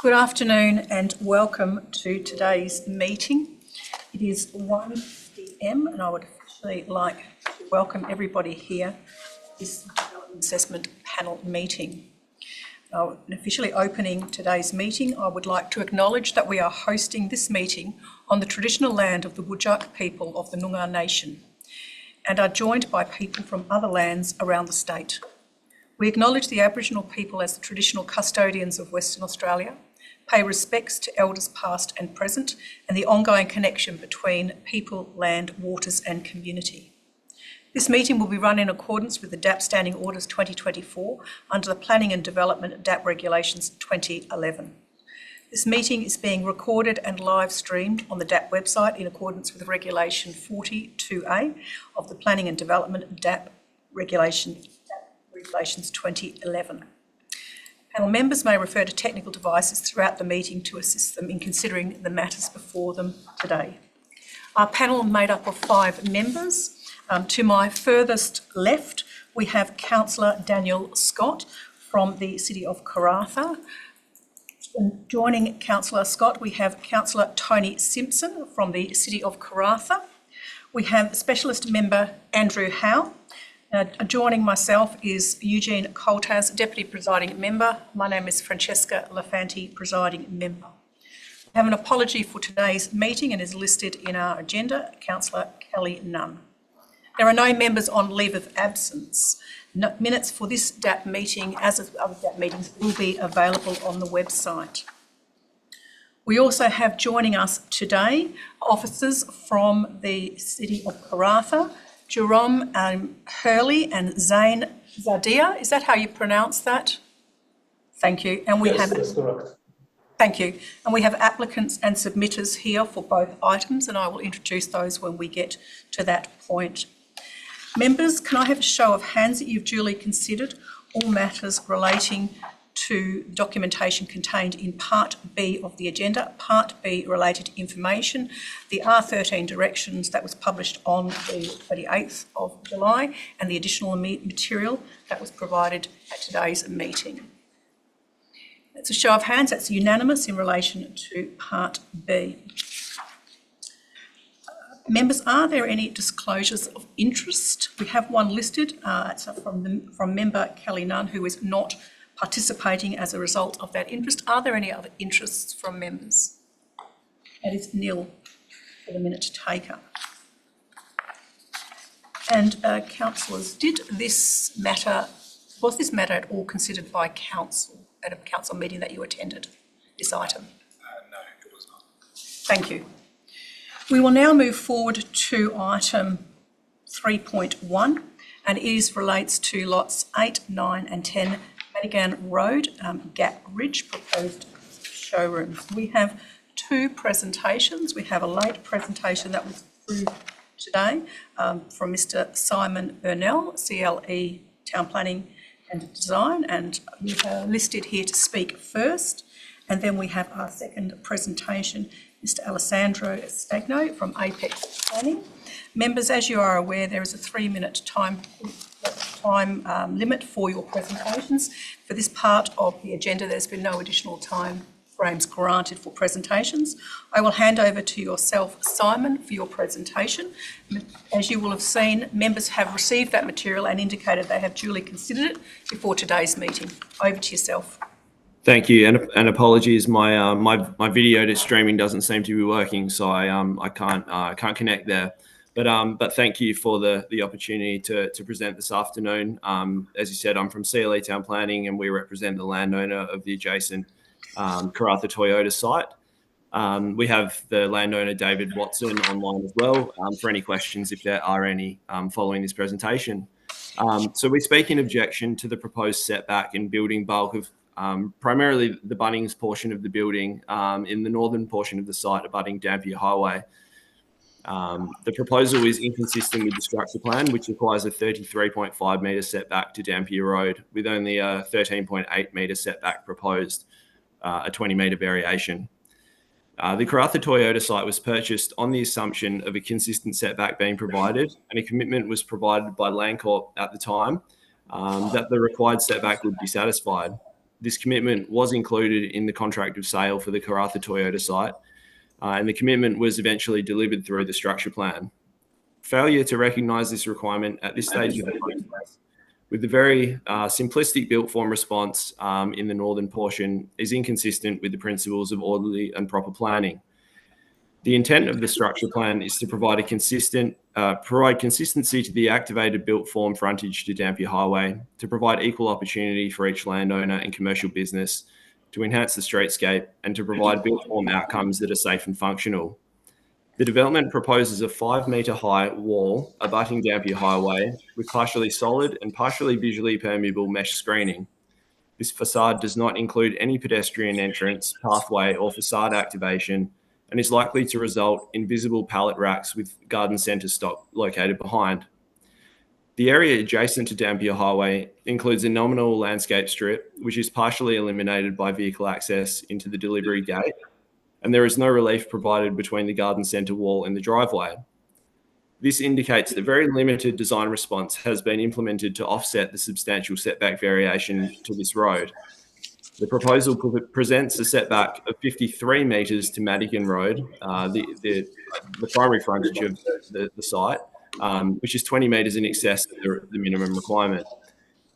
Good afternoon and welcome to today's meeting. It is 1 p.m. and I would officially like to welcome everybody here to this Development Assessment Panel meeting. In officially opening today's meeting, I would like to acknowledge that we are hosting this meeting on the traditional land of the Whadjuk people of the Noongar Nation and are joined by people from other lands around the state. We acknowledge the Aboriginal people as the traditional custodians of Western Australia, pay respects to elders past and present, and the ongoing connection between people, land, waters and community. This meeting will be run in accordance with the DAP Standing Orders 2024 under the Planning and Development DAP Regulations 2011. This meeting is being recorded and live streamed on the DAP website in accordance with Regulation 42A of the Planning and Development DAP Regulations 2011. Panel members may refer to technical devices throughout the meeting to assist them in considering the matters before them today. Our panel is made up of 5 members. To my furthest left, we have Councillor Daniel Scott from the City of Karratha. And joining Councillor Scott, we have Councillor Tony Simpson from the City of Karratha. We have Specialist Member Andrew Howe. Joining myself is Eugene Coltaz, Deputy Presiding Member. My name is Francesca Lafanti, Presiding Member. We have an apology for today's meeting and is listed in our agenda, Councillor Kelly Nunn. There are no members on leave of absence. Minutes for this DAP meeting, as of other DAP meetings, will be available on the website. We also have joining us today officers from the City of Karratha, Jerome Hurley and Zane Zadia. Is that how you pronounce that? Thank you. And we have that's correct. Thank you. And we have applicants and submitters here for both items, and I will introduce those when we get to that point. Members, can I have a show of hands that you've duly considered all matters relating to documentation contained in Part B of the agenda, Part B related information, the R13 directions that was published on the 28th of July, and the additional material that was provided at today's meeting. That's a show of hands. That's unanimous in relation to Part B. Members, are there any disclosures of interest? We have one listed. It's from member Kelly Nunn, who is not participating as a result of that interest. Are there any other interests from members? That is nil for the minute taker. And councillors, was this matter at all considered by council at a council meeting that you attended, this item? No, it was not. Thank you. We will now move forward to item 3.1, and it relates to lots 8, 9 and 10 Madigan Road, Gap Ridge, proposed showroom. We have 2 presentations. We have a late presentation that was approved today from Mr. Simon Burnell, CLE Town Planning and Design, and we are listed here to speak first. And then we have our second presentation, Mr. Alessandro Stagno from Apex Planning. Members, as you are aware, there is a 3-minute time limit for your presentations. For this part of the agenda, there's been no additional time frames granted for presentations. I will hand over to yourself, Simon, for your presentation. As you will have seen, members have received that material and indicated they have duly considered it before today's meeting. Over to yourself. Thank you, and apologies. My video to streaming doesn't seem to be working, so I can't connect there. But thank you for the opportunity to present this afternoon. As you said, I'm from CLE Town Planning, and we represent the landowner of the adjacent Karratha Toyota site. We have the landowner David Watson online as well for any questions if there are any following this presentation. So we speak in objection to the proposed setback and building bulk of primarily the Bunnings portion of the building in the northern portion of the site abutting Dampier Highway. The proposal is inconsistent with the structure plan, which requires a 33.5 metre setback to Dampier Road, with only a 13.8 metre setback proposed, a 20 metre variation. The Karratha Toyota site was purchased on the assumption of a consistent setback being provided, and a commitment was provided by Landcorp at the time that the required setback would be satisfied. This commitment was included in the contract of sale for the Karratha Toyota site, and the commitment was eventually delivered through the structure plan. Failure to recognise this requirement at this stage of the process, with the very simplistic built form response in the northern portion, is inconsistent with the principles of orderly and proper planning. The intent of the structure plan is to provide consistency to the activated built form frontage to Dampier Highway, to provide equal opportunity for each landowner and commercial business, to enhance the streetscape, and to provide built form outcomes that are safe and functional. The development proposes a 5-metre high wall abutting Dampier Highway with partially solid and partially visually permeable mesh screening. This facade does not include any pedestrian entrance, pathway, or facade activation, and is likely to result in visible pallet racks with garden centre stock located behind. The area adjacent to Dampier Highway includes a nominal landscape strip, which is partially eliminated by vehicle access into the delivery gate, and there is no relief provided between the garden centre wall and the driveway. This indicates that very limited design response has been implemented to offset the substantial setback variation to this road. The proposal presents a setback of 53 metres to Madigan Road, the primary frontage of the site, which is 20 metres in excess of the minimum requirement.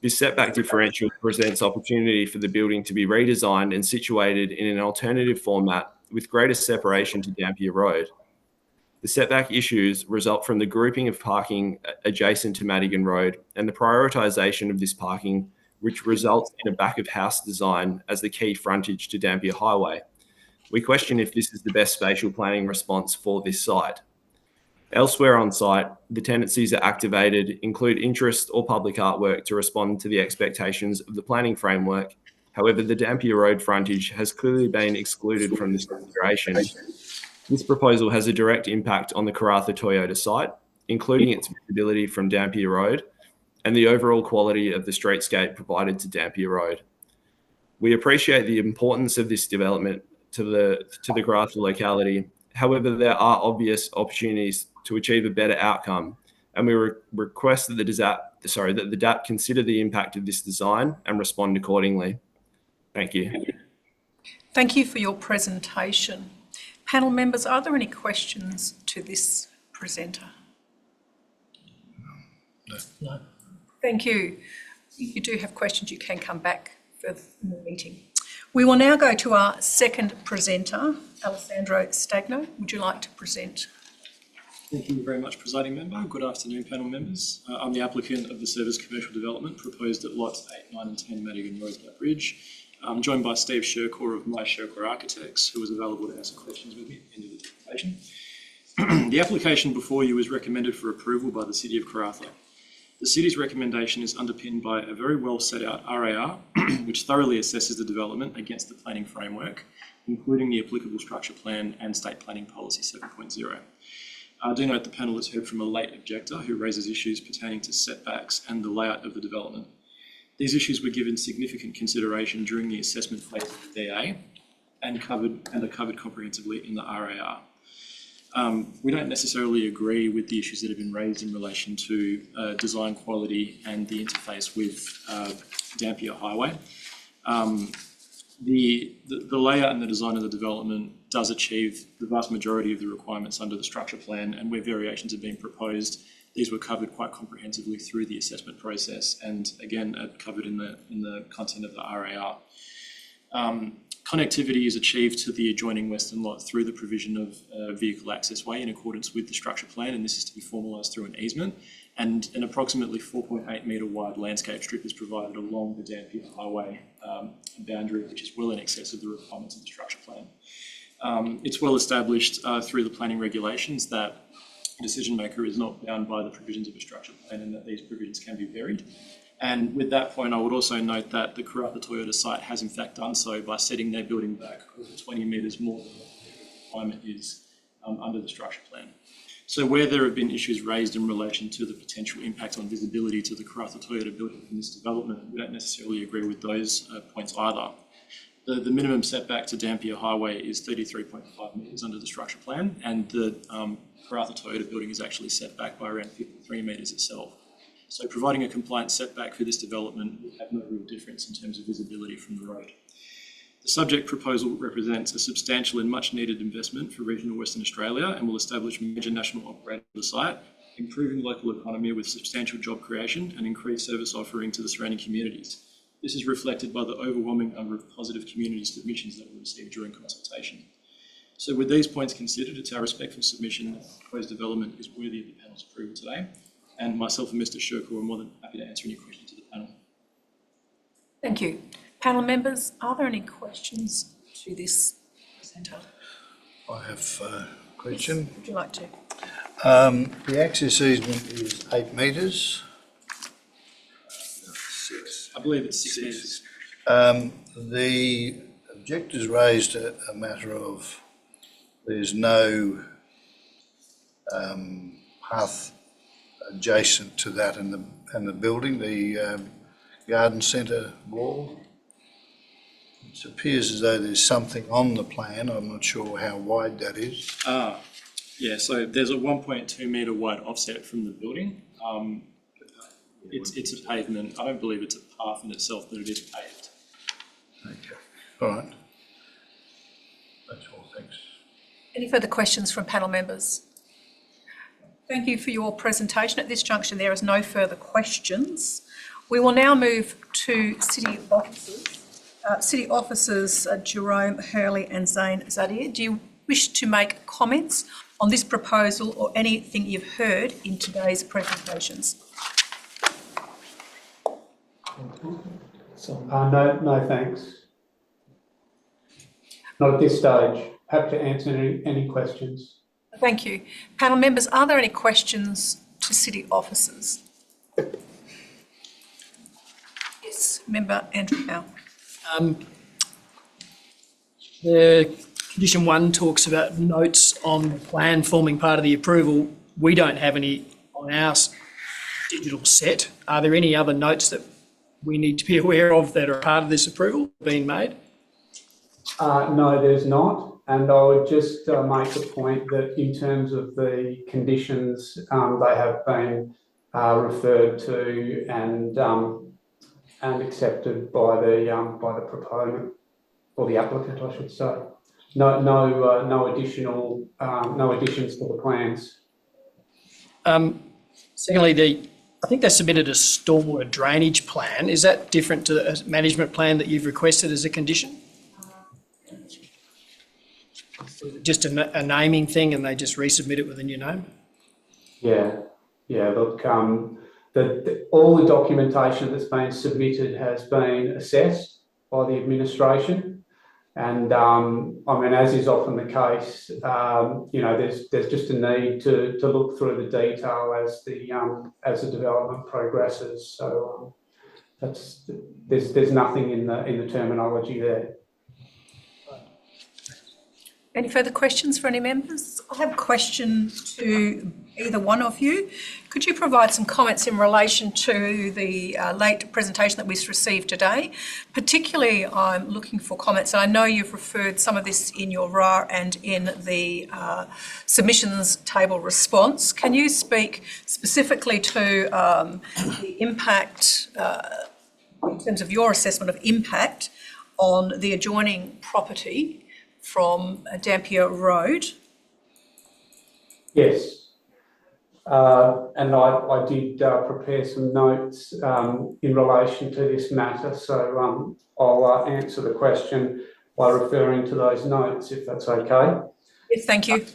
This setback differential presents opportunity for the building to be redesigned and situated in an alternative format with greater separation to Dampier Road. The setback issues result from the grouping of parking adjacent to Madigan Road and the prioritisation of this parking, which results in a back-of-house design as the key frontage to Dampier Highway. We question if this is the best spatial planning response for this site. Elsewhere on site, the tenancies are activated, include interest or public artwork to respond to the expectations of the planning framework. However, the Dampier Road frontage has clearly been excluded from this consideration. This proposal has a direct impact on the Karratha Toyota site, including its visibility from Dampier Road and the overall quality of the streetscape provided to Dampier Road. We appreciate the importance of this development to the Karratha locality. However, there are obvious opportunities to achieve a better outcome, and we request that the DAP consider the impact of this design and respond accordingly. Thank you. Thank you for your presentation. Panel members, are there any questions to this presenter? No. Thank you. If you do have questions, you can come back further in the meeting. We will now go to our second presenter, Alessandro Stagno. Would you like to present? Thank you very much, Presiding Member. Good afternoon, panel members. I'm the applicant of the Service Commercial Development proposed at lots 8, 9 and 10 Madigan Road, Bridge. I'm joined by Steve Sherkor of My Sherkor Architects, who is available to answer questions with me at the end of the presentation. The application before you is recommended for approval by the City of Karratha. The City's recommendation is underpinned by a very well set out RAR, which thoroughly assesses the development against the planning framework, including the applicable structure plan and state planning policy 7.0. I do note the panel has heard from a late objector who raises issues pertaining to setbacks and the layout of the development. These issues were given significant consideration during the assessment phase of the DA and are covered comprehensively in the RAR. We don't necessarily agree with the issues that have been raised in relation to design quality and the interface with Dampier Highway. The layout and the design of the development does achieve the vast majority of the requirements under the structure plan, and where variations are being proposed, these were covered quite comprehensively through the assessment process and again covered in the content of the RAR. Connectivity is achieved to the adjoining western lot through the provision of a vehicle access way in accordance with the structure plan, and this is to be formalised through an easement. And an approximately 4.8 metre wide landscape strip is provided along the Dampier Highway boundary, which is well in excess of the requirements of the structure plan. It's well established through the planning regulations that a decision maker is not bound by the provisions of a structure plan and that these provisions can be varied. And with that point, I would also note that the Karratha Toyota site has in fact done so by setting their building back over 20 metres more than what the requirement is under the structure plan. So where there have been issues raised in relation to the potential impact on visibility to the Karratha Toyota building in this development, we don't necessarily agree with those points either. The minimum setback to Dampier Highway is 33.5 metres under the structure plan, and the Karratha Toyota building is actually set back by around 53 metres itself. So providing a compliant setback for this development will have no real difference in terms of visibility from the road. The subject proposal represents a substantial and much needed investment for regional Western Australia and will establish major national operators of the site, improving local economy with substantial job creation and increased service offering to the surrounding communities. This is reflected by the overwhelming number of positive community submissions that were received during consultation. So with these points considered, it's our respectful submission that the proposed development is worthy of the panel's approval today. And myself and Mr. Shurkor are more than happy to answer any questions to the panel. Thank you. Panel members, are there any questions to this presenter? I have a question. Would you like to? The access easement is 8 metres. I believe it's 6 metres. The objectors raised a matter of there's no path adjacent to that and the building, the garden centre wall. It appears as though there's something on the plan. I'm not sure how wide that is. Yeah, so there's a 1.2 metre wide offset from the building. It's a pavement. I don't believe it's a path in itself, but it is paved. Okay, all right. That's all, thanks. Any further questions from panel members? Thank you for your presentation. At this juncture, there is no further questions. We will now move to City officers. City officers Jerome Hurley and Zane Zadir, do you wish to make comments on this proposal or anything you've heard in today's presentations? No, thanks. Not at this stage. Happy to answer any questions. Thank you. Panel members, are there any questions to City officers? Yes, Member Andrew Howe. The condition 1 talks about notes on the plan forming part of the approval. We don't have any on our digital set. Are there any other notes that we need to be aware of that are part of this approval being made? No, there's not. And I would just make the point that in terms of the conditions, they have been referred to and accepted by the proponent or the applicant, I should say. No additions to the plans. Secondly, I think they submitted a stormwater drainage plan. Is that different to a management plan that you've requested as a condition? Just a naming thing and they just resubmit it with a new name? Yeah. Look, all the documentation that's been submitted has been assessed by the administration, and as is often the case, there's just a need to look through the detail as the development progresses. So there's nothing in the terminology there. Any further questions for any members? I have a question to either one of you. Could you provide some comments in relation to the late presentation that we've received today? Particularly, I'm looking for comments, and I know you've referred some of this in your RAR and in the submissions table response. Can you speak specifically to the impact, in terms of your assessment of impact on the adjoining property from Dampier Road? Yes, and I did prepare some notes in relation to this matter, so I'll answer the question by referring to those notes, if that's okay. Yes, thank you.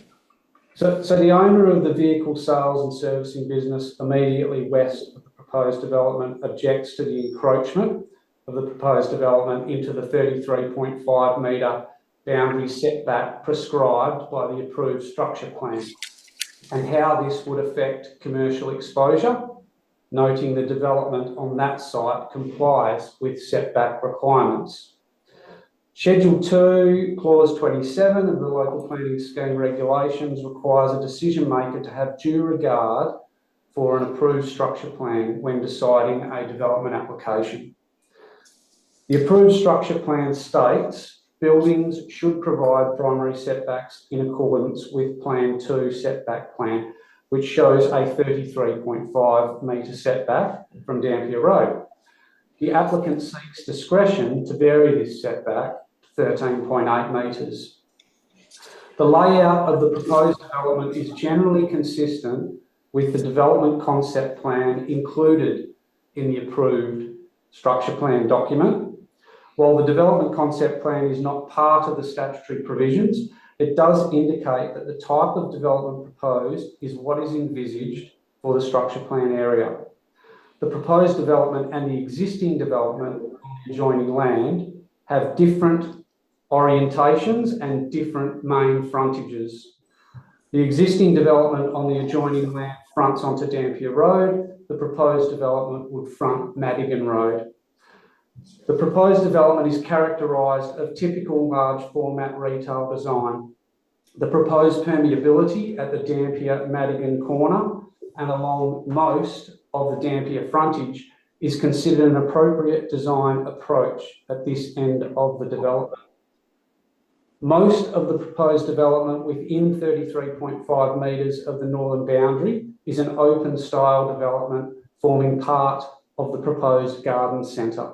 So the owner of the vehicle sales and servicing business immediately west of the proposed development objects to the encroachment of the proposed development into the 33.5 metre boundary setback prescribed by the approved structure plan, and how this would affect commercial exposure, noting the development on that site complies with setback requirements. Schedule 2, Clause 27 of the Local Planning Scheme Regulations requires a decision maker to have due regard for an approved structure plan when deciding a development application. The approved structure plan states buildings should provide primary setbacks in accordance with Plan 2 setback plan. which shows a 33.5 metre setback from Dampier Road. The applicant seeks discretion to vary this setback to 13.8 metres. The layout of the proposed development is generally consistent with the development concept plan included in the approved structure plan document. While the development concept plan is not part of the statutory provisions, it does indicate that the type of development proposed is what is envisaged for the structure plan area. The proposed development and the existing development on the adjoining land have different orientations and different main frontages. The existing development on the adjoining land fronts onto Dampier Road. The proposed development would front Madigan Road. The proposed development is characterised of typical large format retail design. The proposed permeability at the Dampier-Madigan corner and along most of the Dampier frontage is considered an appropriate design approach at this end of the development. Most of the proposed development within 33.5 metres of the northern boundary is an open style development forming part of the proposed garden centre.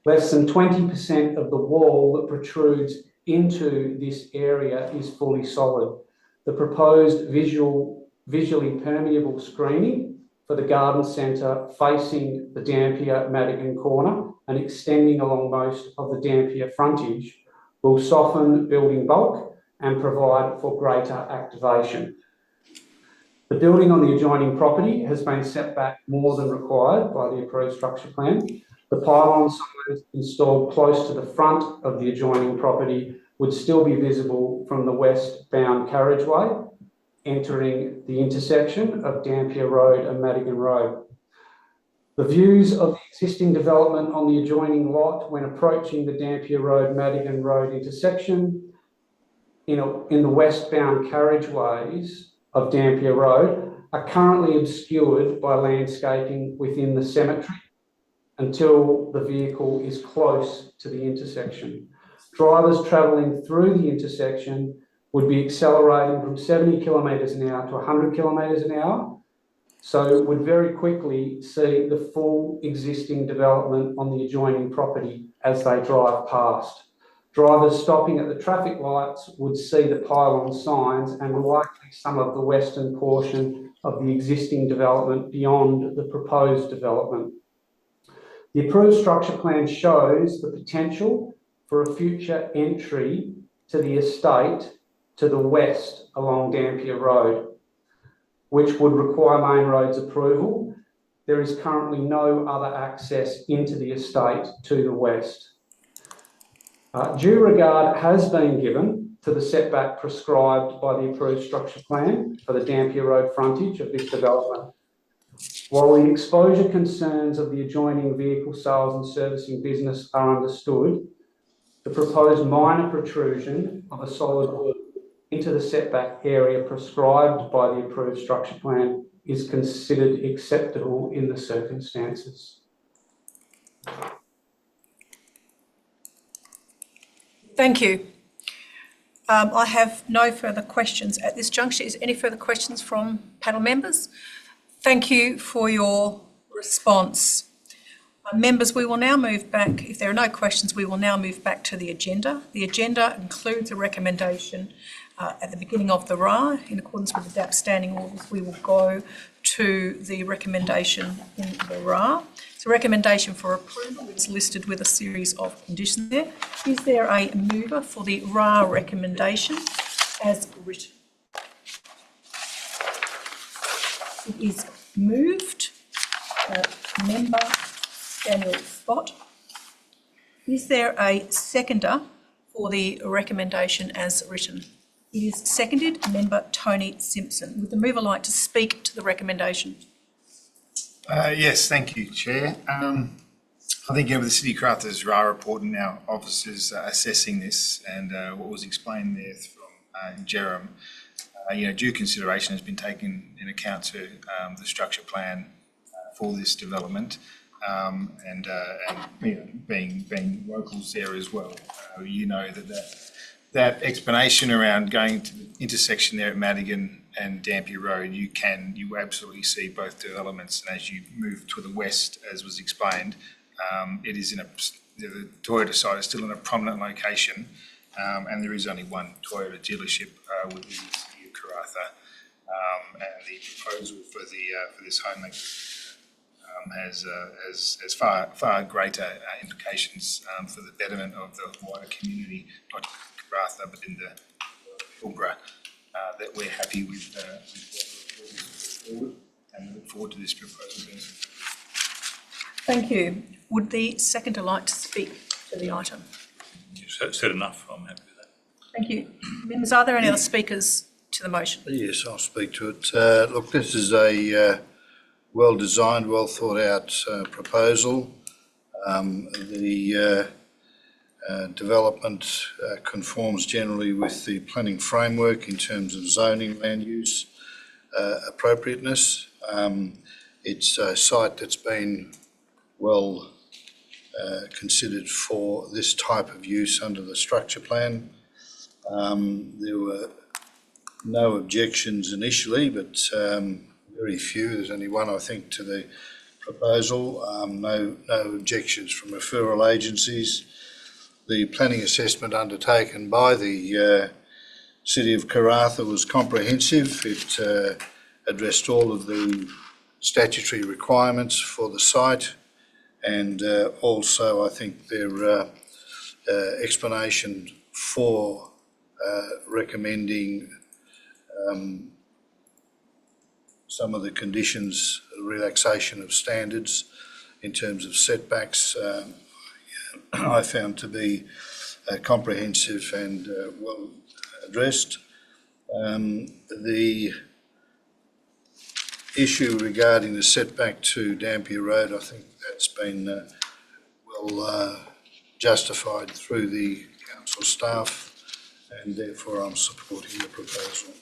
Less than 20% of the wall that protrudes into this area is fully solid. The proposed visually permeable screening for the garden centre facing the Dampier-Madigan corner and extending along most of the Dampier frontage will soften building bulk and provide for greater activation. The building on the adjoining property has been set back more than required by the approved structure plan. The pylon signs installed close to the front of the adjoining property would still be visible from the westbound carriageway entering the intersection of Dampier Road and Madigan Road. The views of the existing development on the adjoining lot when approaching the Dampier Road-Madigan Road intersection in the westbound carriageways of Dampier Road are currently obscured by landscaping within the cemetery until the vehicle is close to the intersection. Drivers travelling through the intersection would be accelerating from 70 kilometres an hour to 100 kilometres an hour, so would very quickly see the full existing development on the adjoining property as they drive past. Drivers stopping at the traffic lights would see the pylon signs and likely some of the western portion of the existing development beyond the proposed development. The approved structure plan shows the potential for a future entry to the estate to the west along Dampier Road, which would require main roads approval. There is currently no other access into the estate to the west. Due regard has been given to the setback prescribed by the approved structure plan for the Dampier Road frontage of this development. While the exposure concerns of the adjoining vehicle sales and servicing business are understood, the proposed minor protrusion of a solid wood into the setback area prescribed by the approved structure plan is considered acceptable in the circumstances. Thank you. I have no further questions at this juncture. Is there any further questions from panel members? Thank you for your response. Members, we will now move back. If there are no questions, we will now move back to the agenda. The agenda includes a recommendation at the beginning of the RA. In accordance with the RDAP standing orders, we will go to the recommendation in the RA. So recommendation for approval is listed with a series of conditions there. Is there a mover for the RA recommendation as written? It is moved. Member Daniel Scott. Is there a seconder for the recommendation as written? It is seconded. Member Tony Simpson. Would the mover like to speak to the recommendation? Yes, thank you, Chair. I think with the City Karratha's RA report and our officers assessing this and what was explained there from Jerem, due consideration has been taken in account to the structure plan for this development, and being locals there as well. That explanation around going to the intersection there at Madigan and Dampier Road, you absolutely see both developments. And as you move to the west, as was explained, it is the Toyota site is still in a prominent location, and there is only one Toyota dealership within the city of Karratha. And the proposal for this homemaker has far greater implications for the betterment of the wider community, not just in Karratha but in the Pilbara. That we're happy with what we're forward, and look forward to this proposal. Thank you. Would the seconder like to speak to the item? You've said enough. I'm happy with that. Thank you. Members, are there any other speakers to the motion? Yes, I'll speak to it. Look, this is a well-designed, well-thought-out proposal. The development conforms generally with the planning framework in terms of zoning, land use, appropriateness. It's a site that's been well considered for this type of use under the structure plan. There were no objections initially, but very few. There's only one, I think, to the proposal. No objections from referral agencies. The planning assessment undertaken by the City of Karratha was comprehensive. It addressed all of the statutory requirements for the site, and also I think their explanation for recommending some of the conditions, relaxation of standards in terms of setbacks, I found to be comprehensive and well addressed. The issue regarding the setback to Dampier Road, I think that's been well justified through the council staff, and therefore I'm supporting the proposal.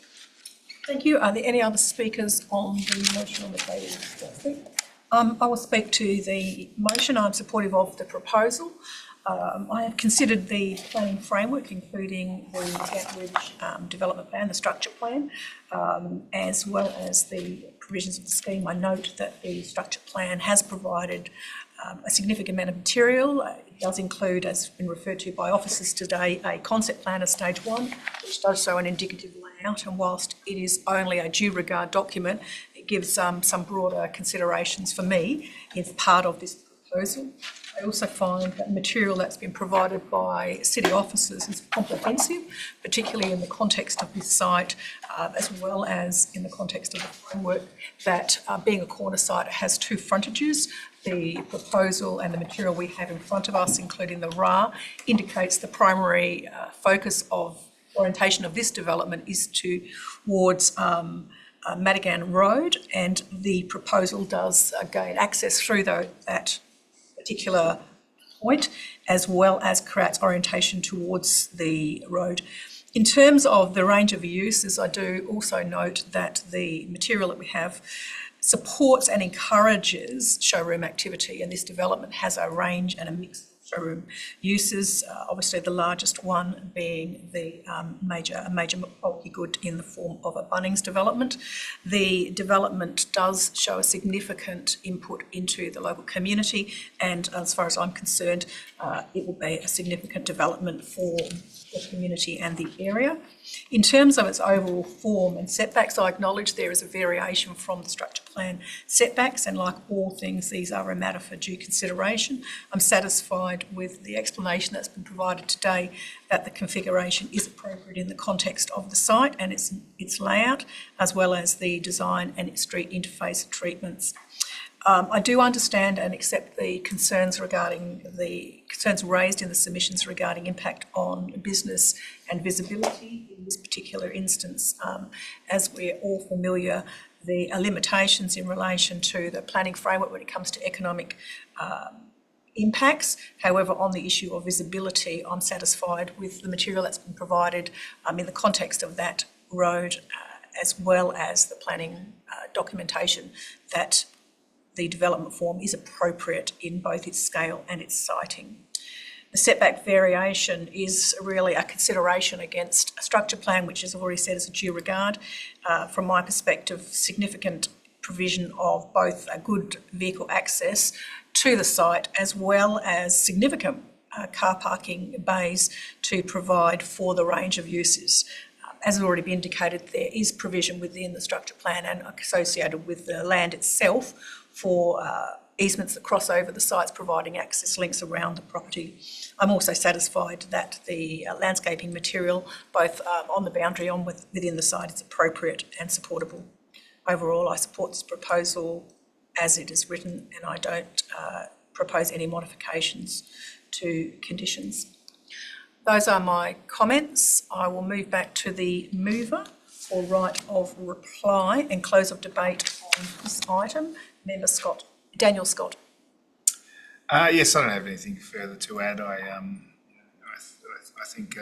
Thank you. Are there any other speakers on the motion on the table? I will speak to the motion. I'm supportive of the proposal. I have considered the planning framework, including the Gatridge development plan, the structure plan, as well as the provisions of the scheme. I note that the structure plan has provided a significant amount of material. It does include, as has been referred to by officers today, a concept plan of stage 1, which does show an indicative layout, and whilst it is only a due regard document, it gives some broader considerations for me as part of this proposal. I also find that material that's been provided by city officers is comprehensive, particularly in the context of this site, as well as in the context of the framework that being a corner site has 2 frontages. The proposal and the material we have in front of us, including the RA, indicates the primary focus of orientation of this development is towards Madigan Road, and the proposal does gain access through that particular point, as well as creates orientation towards the road. In terms of the range of uses, I do also note that the material that we have supports and encourages showroom activity, and this development has a range and a mix of showroom uses, obviously the largest one being the major bulky good in the form of a Bunnings development. The development does show a significant input into the local community, and as far as I'm concerned, it will be a significant development for the community and the area. In terms of its overall form and setbacks, I acknowledge there is a variation from the structure plan setbacks, and like all things, these are a matter for due consideration. I'm satisfied with the explanation that's been provided today that the configuration is appropriate in the context of the site and its layout, as well as the design and its street interface treatments. I do understand and accept the concerns raised in the submissions regarding impact on business and visibility in this particular instance. As we're all familiar, the limitations in relation to the planning framework when it comes to economic impacts. However, on the issue of visibility, I'm satisfied with the material that's been provided in the context of that road, as well as the planning documentation, that the development form is appropriate in both its scale and its siting. The setback variation is really a consideration against a structure plan, which, as I've already said, is a due regard. From my perspective, significant provision of both a good vehicle access to the site as well as significant car parking bays to provide for the range of uses. As has already been indicated, there is provision within the structure plan and associated with the land itself for easements that cross over the sites, providing access links around the property. I'm also satisfied that the landscaping material, both on the boundary and within the site, is appropriate and supportable. Overall, I support this proposal as it is written, and I don't propose any modifications to conditions. Those are my comments. I will move back to the mover for right of reply and close of debate on this item. Member Scott. Daniel Scott. Yes, I don't have anything further to add. I think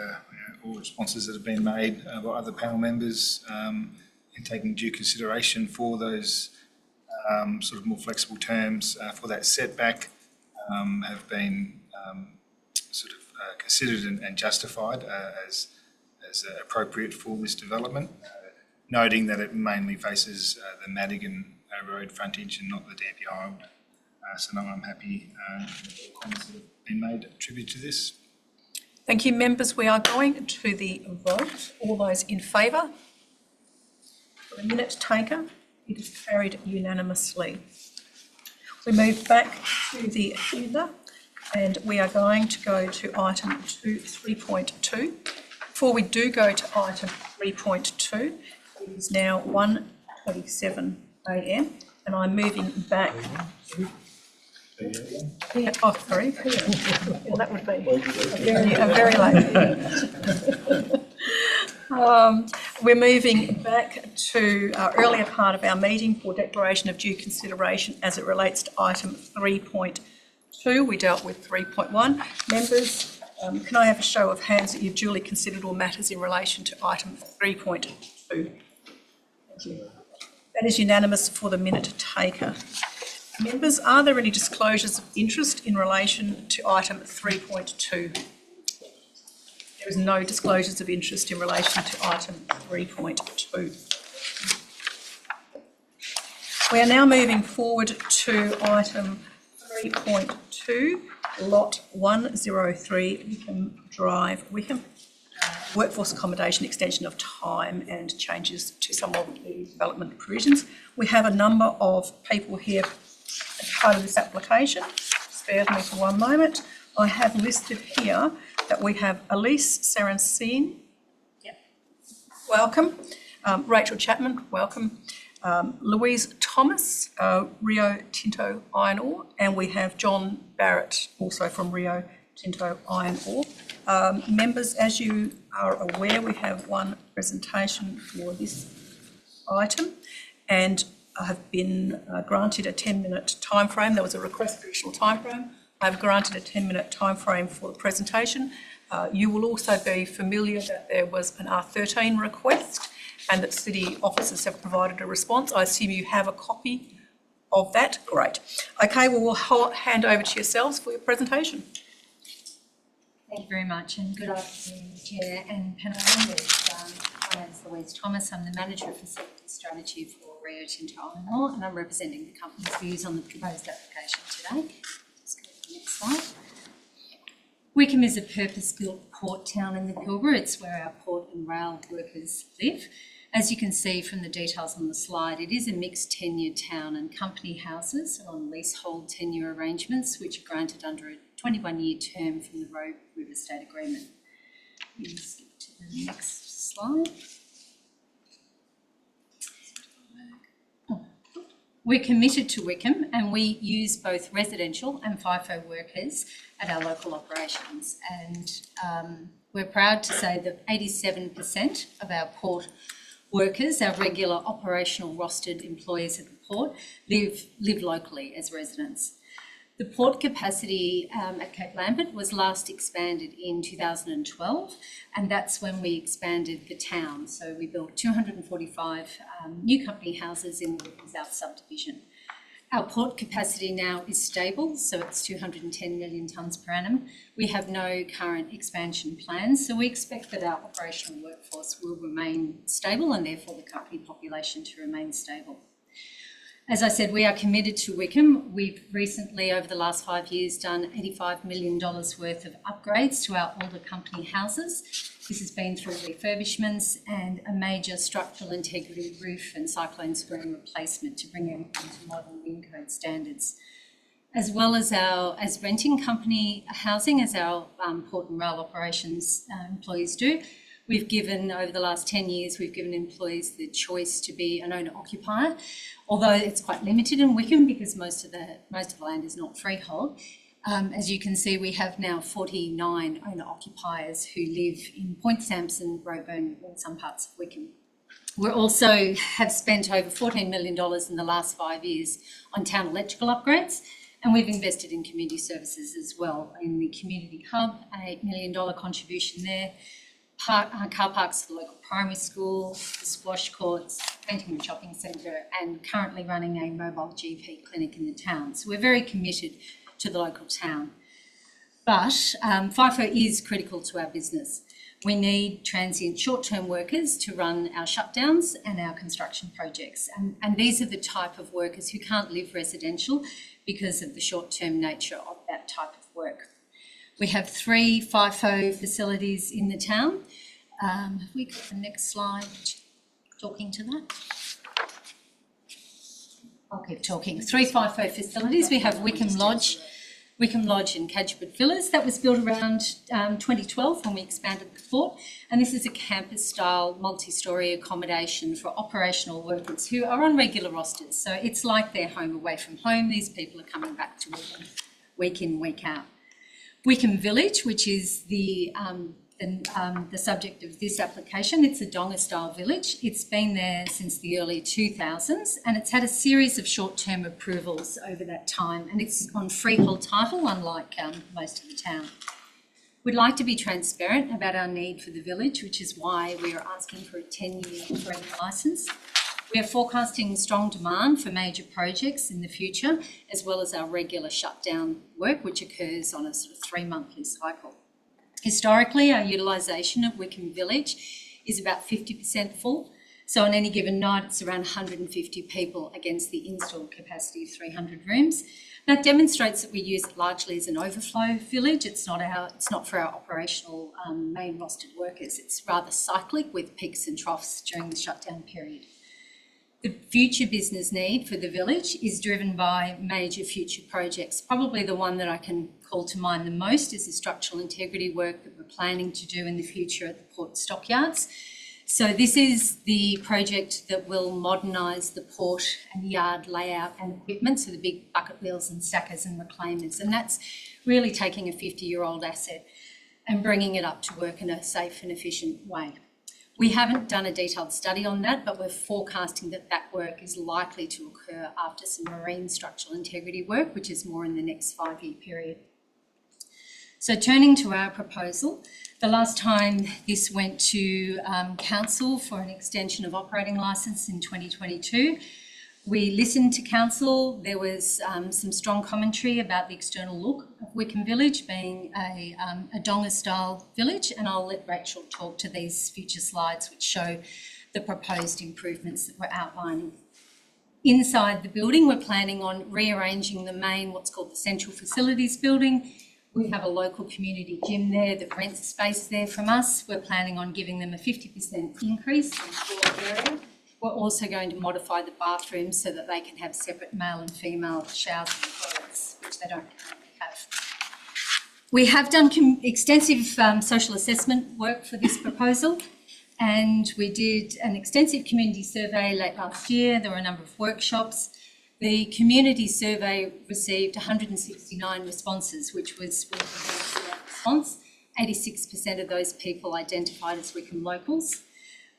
all responses that have been made by other panel members in taking due consideration for those sort of more flexible terms for that setback have been sort of considered and justified as appropriate for this development, noting that it mainly faces the Madigan road frontage and not the Dampier Highway. So no, I'm happy with the comments that have been made attributed to this. Thank you, members. We are going to the vote. All those in favour? For the minute taker, it is carried unanimously. We move back to the agenda and we are going to go to item 3.2. Before we do go to item 3.2, it is now 1:27 a.m. and I'm moving back. Oh, sorry. Well, that would be a very late. We're moving back to our earlier part of our meeting for declaration of due consideration as it relates to item 3.2. We dealt with 3.1. Members, can I have a show of hands that you've duly considered all matters in relation to item 3.2? Thank you. That is unanimous for the minute taker. Members, are there any disclosures of interest in relation to item 3.2? There is no disclosures of interest in relation to item 3.2. We are now moving forward to item 3.2, lot 103 Wickham Drive, Wickham. Workforce accommodation, extension of time and changes to some of the development provisions. We have a number of people here as part of this application. Spare with me for one moment. I have listed here that we have Elise Sarancine. Yep. Welcome. Rachel Chapman, welcome. Louise Thomas, Rio Tinto Iron Ore, and we have John Barrett, also from Rio Tinto Iron Ore. Members, as you are aware, we have one presentation for this item and I have been granted a 10-minute time frame. There was a request for additional time frame. I've granted a 10-minute time frame for the presentation. You will also be familiar that there was an R13 request and that city officers have provided a response. I assume you have a copy of that. Great. Okay, well, we'll hand over to yourselves for your presentation. Thank you very much and good afternoon, Chair and panel members. My name is Louise Thomas. I'm the Manager for Sector Strategy for Rio Tinto Iron Ore and I'm representing the company's views on the proposed application today. Let's go to the next slide. Wickham is a purpose-built port town in the Pilbara. It's where our port and rail workers live. As you can see from the details on the slide, it is a mixed tenure town and company houses are on leasehold tenure arrangements which are granted under a 21-year term from the Road River State Agreement. You can skip to the next slide. We're committed to Wickham and we use both residential and FIFO workers at our local operations, and we're proud to say that 87% of our port workers, our regular operational rostered employees at the port, live locally as residents. The port capacity at Cape Lambert was last expanded in 2012 and that's when we expanded the town. So we built 245 new company houses in the Wickham South subdivision. Our port capacity now is stable, so it's 210 million tonnes per annum. We have no current expansion plans, so we expect that our operational workforce will remain stable and therefore the company population to remain stable. As I said, we are committed to Wickham. We've recently, over the last 5 years, done $85 million worth of upgrades to our older company houses. This has been through refurbishments and a major structural integrity roof and cyclone screen replacement to bring everything to modern wind code standards. As well as as renting company housing, as our port and rail operations employees do, we've given, over the last 10 years, we've given employees the choice to be an owner-occupier, although it's quite limited in Wickham because most of the land is not freehold. As you can see, we have now 49 owner-occupiers who live in Point Sampson, Roebourne, and some parts of Wickham. We also have spent over $14 million in the last 5 years on town electrical upgrades, and we've invested in community services as well. In the community hub, $8 million contribution there, car parks for the local primary school, the squash courts, painting the shopping centre, and currently running a mobile GP clinic in the town. So we're very committed to the local town. But FIFO is critical to our business. We need transient short-term workers to run our shutdowns and our construction projects. And these are the type of workers who can't live residential because of the short-term nature of that type of work. We have 3 FIFO facilities in the town. Have we got the next slide talking to that? I'll keep talking. 3 FIFO facilities. We have Wickham Lodge in Cadgwood Villas. That was built around 2012 when we expanded the port. And this is a campus-style multi-storey accommodation for operational workers who are on regular rosters. So it's like their home away from home. These people are coming back to Wickham week in, week out. Wickham Village, which is the subject of this application, it's a Donga-style village. It's been there since the early 2000s and it's had a series of short-term approvals over that time, and it's on freehold title, unlike most of the town. We'd like to be transparent about our need for the village, which is why we are asking for a 10-year operating licence. We are forecasting strong demand for major projects in the future, as well as our regular shutdown work, which occurs on a sort of 3-monthly cycle. Historically, our utilisation of Wickham Village is about 50% full. So on any given night, it's around 150 people against the installed capacity of 300 rooms. That demonstrates that we use it largely as an overflow village. It's not for our operational main rostered workers. It's rather cyclic with peaks and troughs during the shutdown period. The future business need for the village is driven by major future projects. Probably the one that I can call to mind the most is the structural integrity work that we're planning to do in the future at the port stockyards. So this is the project that will modernise the port and yard layout and equipment, so the big bucket wheels and stackers and reclaimers. And that's really taking a 50-year-old asset and bringing it up to work in a safe and efficient way. We haven't done a detailed study on that, but we're forecasting that that work is likely to occur after some marine structural integrity work, which is more in the next 5-year period. So turning to our proposal, the last time this went to Council for an extension of operating licence in 2022, we listened to Council. There was some strong commentary about the external look of Wickham Village being a Donga-style village, and I'll let Rachel talk to these future slides which show the proposed improvements that we're outlining. Inside the building, we're planning on rearranging the main, what's called the Central Facilities building. We have a local community gym there that rents space there from us. We're planning on giving them a 50% increase in floor area. We're also going to modify the bathrooms so that they can have separate male and female showers and toilets, which they don't currently have. We have done extensive social assessment work for this proposal, and we did an extensive community survey late last year. There were a number of workshops. The community survey received 169 responses, which was a response. 86% of those people identified as Wickham locals.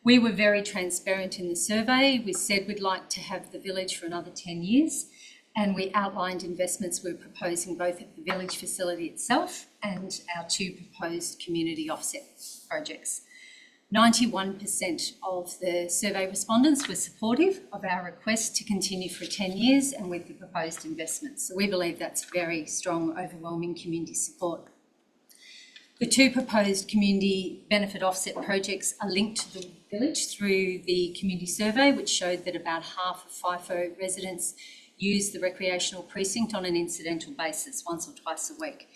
We were very transparent in the survey. We said we'd like to have the village for another 10 years, and we outlined investments we're proposing both at the village facility itself and our 2 proposed community offset projects. 91% of the survey respondents were supportive of our request to continue for 10 years and with the proposed investments. So we believe that's very strong, overwhelming community support. The two proposed community benefit offset projects are linked to the village through the community survey, which showed that about half of FIFO residents use the recreational precinct on an incidental basis once or twice a week.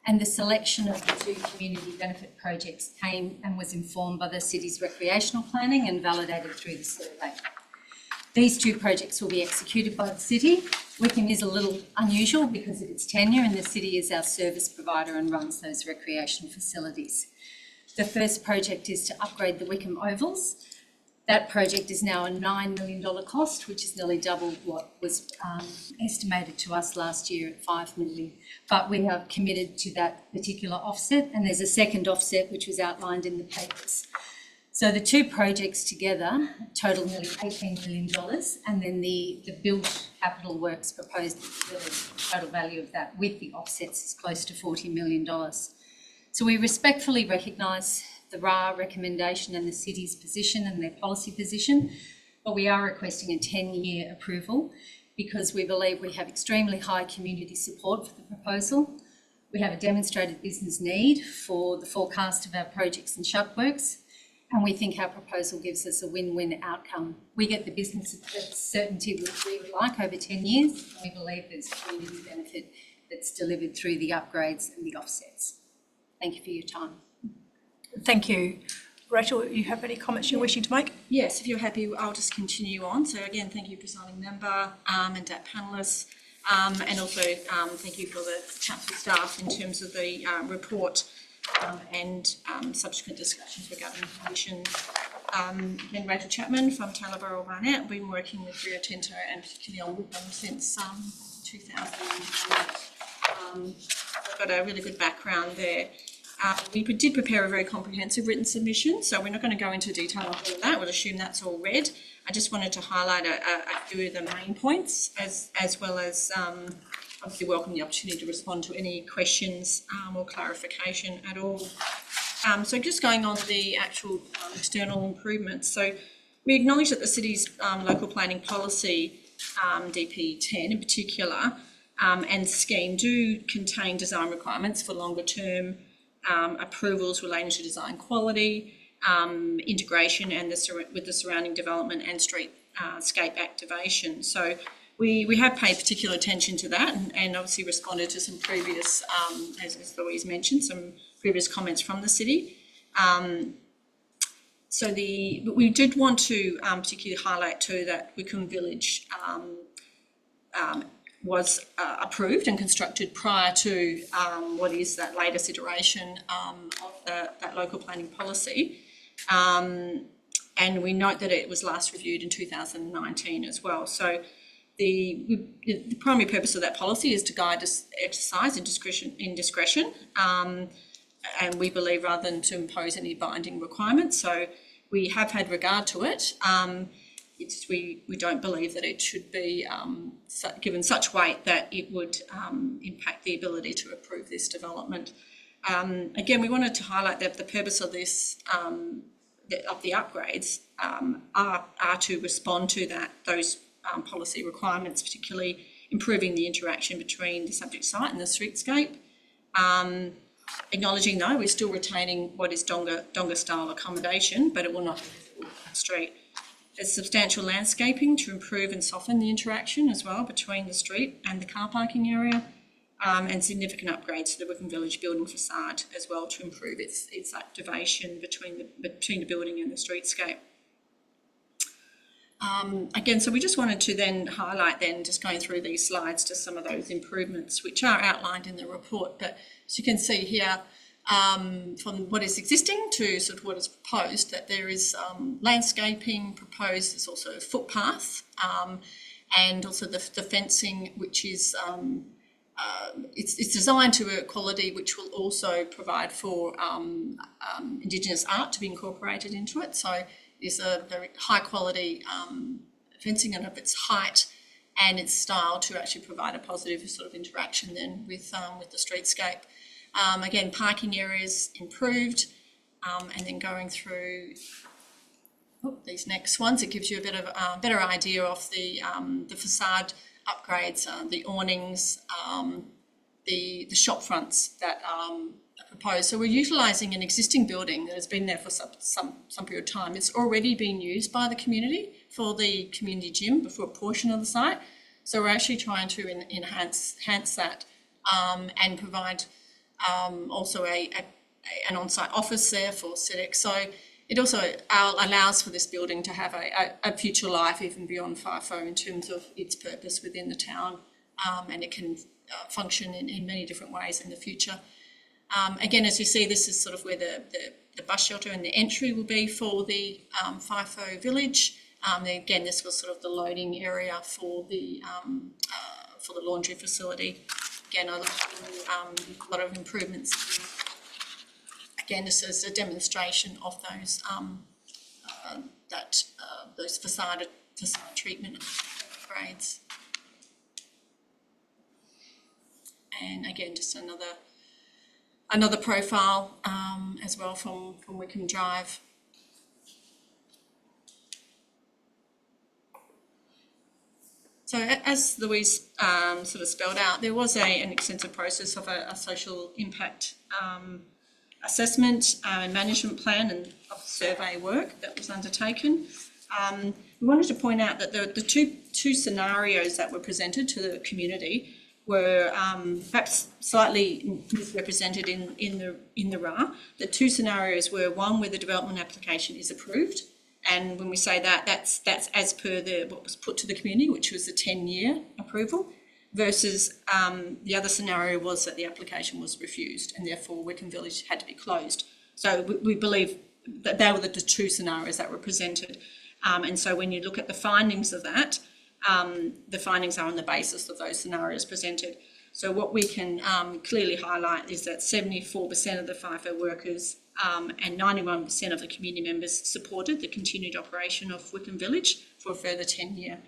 And the selection of the two community benefit projects came and was informed by the city's recreational planning and validated through the survey. These two projects will be executed by the city. Wickham is a little unusual because of its tenure, and the city is our service provider and runs those recreational facilities. The first project is to upgrade the Wickham Ovals. That project is now a $9 million cost, which is nearly double what was estimated to us last year at $5 million. But we have committed to that particular offset, and there's a second offset which was outlined in the papers. So the two projects together total nearly $18 million, and then the build capital works proposed at the village, the total value of that with the offsets is close to $40 million. So we respectfully recognise the RA recommendation and the city's position and their policy position, but we are requesting a 10-year approval because we believe we have extremely high community support for the proposal. We have a demonstrated business need for the forecast of our projects and shut works, and we think our proposal gives us a win-win outcome. We get the business certainty which we would like over 10 years, and we believe there's community benefit that's delivered through the upgrades and the offsets. Thank you for your time. Thank you. Rachel, you have any comments you're wishing to make? Yes, if you're happy, I'll just continue on. So again, thank you, presiding member and DAP panellists, and also thank you for the council staff in terms of the report and subsequent discussions regarding commission. Then Rachel Chapman from Taylor Borough Barnett. I've been working with Rio Tinto and particularly on Wickham since 2008. I've got a really good background there. We did prepare a very comprehensive written submission, so we're not going to go into detail on all of that. We'll assume that's all read. I just wanted to highlight a few of the main points, as well as obviously welcome the opportunity to respond to any questions or clarification at all. So just going on to the actual external improvements. So we acknowledge that the city's local planning policy, DP10 in particular, and scheme do contain design requirements for longer term approvals relating to design quality, integration and with the surrounding development and streetscape activation. So we have paid particular attention to that and obviously responded to some previous, as Louise mentioned, some previous comments from the city. But we did want to particularly highlight too that Wickham Village was approved and constructed prior to what is that latest iteration of that local planning policy. And we note that it was last reviewed in 2019 as well. So the primary purpose of that policy is to guide us exercise in discretion, and we believe rather than to impose any binding requirements. So we have had regard to it. We don't believe that it should be given such weight that it would impact the ability to approve this development. Again, we wanted to highlight that the purpose of this, of the upgrades, are to respond to those policy requirements, particularly improving the interaction between the subject site and the streetscape. Acknowledging though, we're still retaining what is Donga style accommodation, but it will not be visible on the street. There's substantial landscaping to improve and soften the interaction as well between the street and the car parking area, and significant upgrades to the Wickham Village building facade as well to improve its activation between the building and the streetscape. Again, so we just wanted to then highlight just going through these slides to some of those improvements which are outlined in the report. But as you can see here, from what is existing to sort of what is proposed, that there is landscaping proposed. There's also a footpath and also the fencing, which is it's designed to a quality which will also provide for Indigenous art to be incorporated into it. So it's a very high quality fencing and of its height and its style to actually provide a positive sort of interaction then with the streetscape. Again, parking areas improved, and then going through these next ones, it gives you a bit of better idea of the facade upgrades, the awnings, the shop fronts that are proposed. So we're utilising an existing building that has been there for some period of time. It's already been used by the community for the community gym for a portion of the site. So we're actually trying to enhance that and provide also an on-site office there for CEDEX. So it also allows for this building to have a future life even beyond FIFO in terms of its purpose within the town, and it can function in many different ways in the future. Again, as you see, this is sort of where the bus shelter and the entry will be for the FIFO village. Again, this was sort of the loading area for the laundry facility. Again, a lot of improvements. Again, this is a demonstration of those those facade treatment upgrades. And again, just another profile as well from Wickham Drive. So as Louise sort of spelled out, there was an extensive process of a social impact assessment and management plan and of survey work that was undertaken. We wanted to point out that the two scenarios that were presented to the community were perhaps slightly misrepresented in the RA. The two scenarios were one where the development application is approved, and when we say that, that's as per what was put to the community, which was a 10-year approval, versus the other scenario was that the application was refused and therefore Wickham Village had to be closed. So we believe that they were the two scenarios that were presented. And so when you look at the findings of that, the findings are on the basis of those scenarios presented. So what we can clearly highlight is that 74% of the FIFO workers and 91% of the community members supported the continued operation of Wickham Village for a further 10 years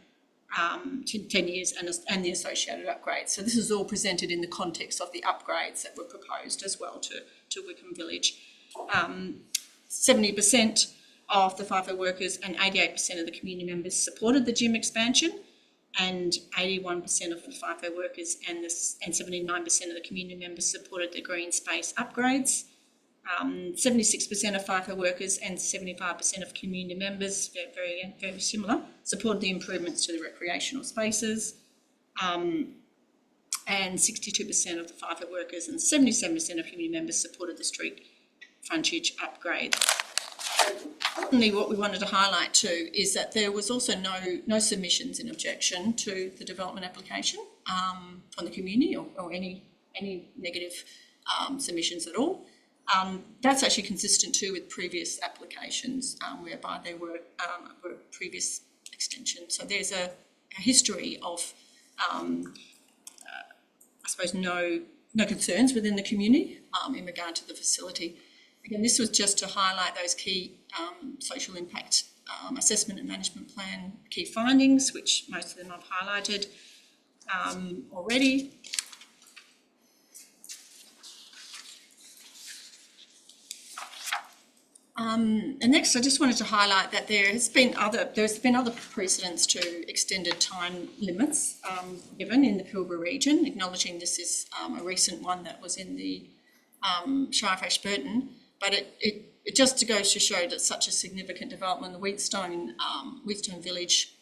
and the associated upgrades. So this is all presented in the context of the upgrades that were proposed as well to Wickham Village. 70% of the FIFO workers and 88% of the community members supported the gym expansion, and 81% of the FIFO workers and 79% of the community members supported the green space upgrades. 76% of FIFO workers and 75% of community members, very similar, supported the improvements to the recreational spaces. And 62% of the FIFO workers and 77% of community members supported the street frontage upgrade. Importantly, what we wanted to highlight too is that there was also no submissions in objection to the development application from the community or any negative submissions at all. That's actually consistent too with previous applications whereby there were previous extensions. So there's a history of, I suppose, no concerns within the community in regard to the facility. Again, this was just to highlight those key social impact assessment and management plan key findings, which most of them I've highlighted already. And next, I just wanted to highlight that there's been other precedents to extended time limits given in the Pilbara region, acknowledging this is a recent one that was in the Shire of Ashburton, but it just goes to show that such a significant development, the Wheatstone Village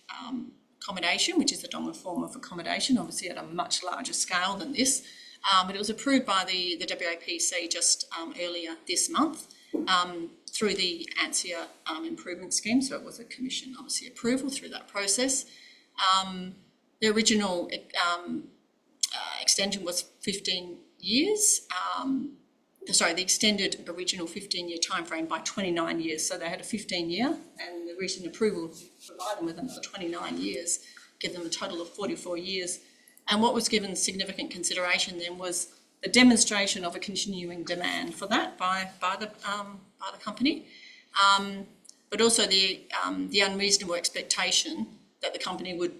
accommodation, which is the dominant form of accommodation, obviously at a much larger scale than this, but it was approved by the WAPC just earlier this month. Through the ANSIA improvement scheme, so it was a commission obviously approval through that process. The original extension was 15 years. The extended original 15-year timeframe by 29 years. So they had a 15-year, and the recent approval provided them with another 29 years, give them a total of 44 years. And what was given significant consideration then was the demonstration of a continuing demand for that by the company, but also the unreasonable expectation that the company would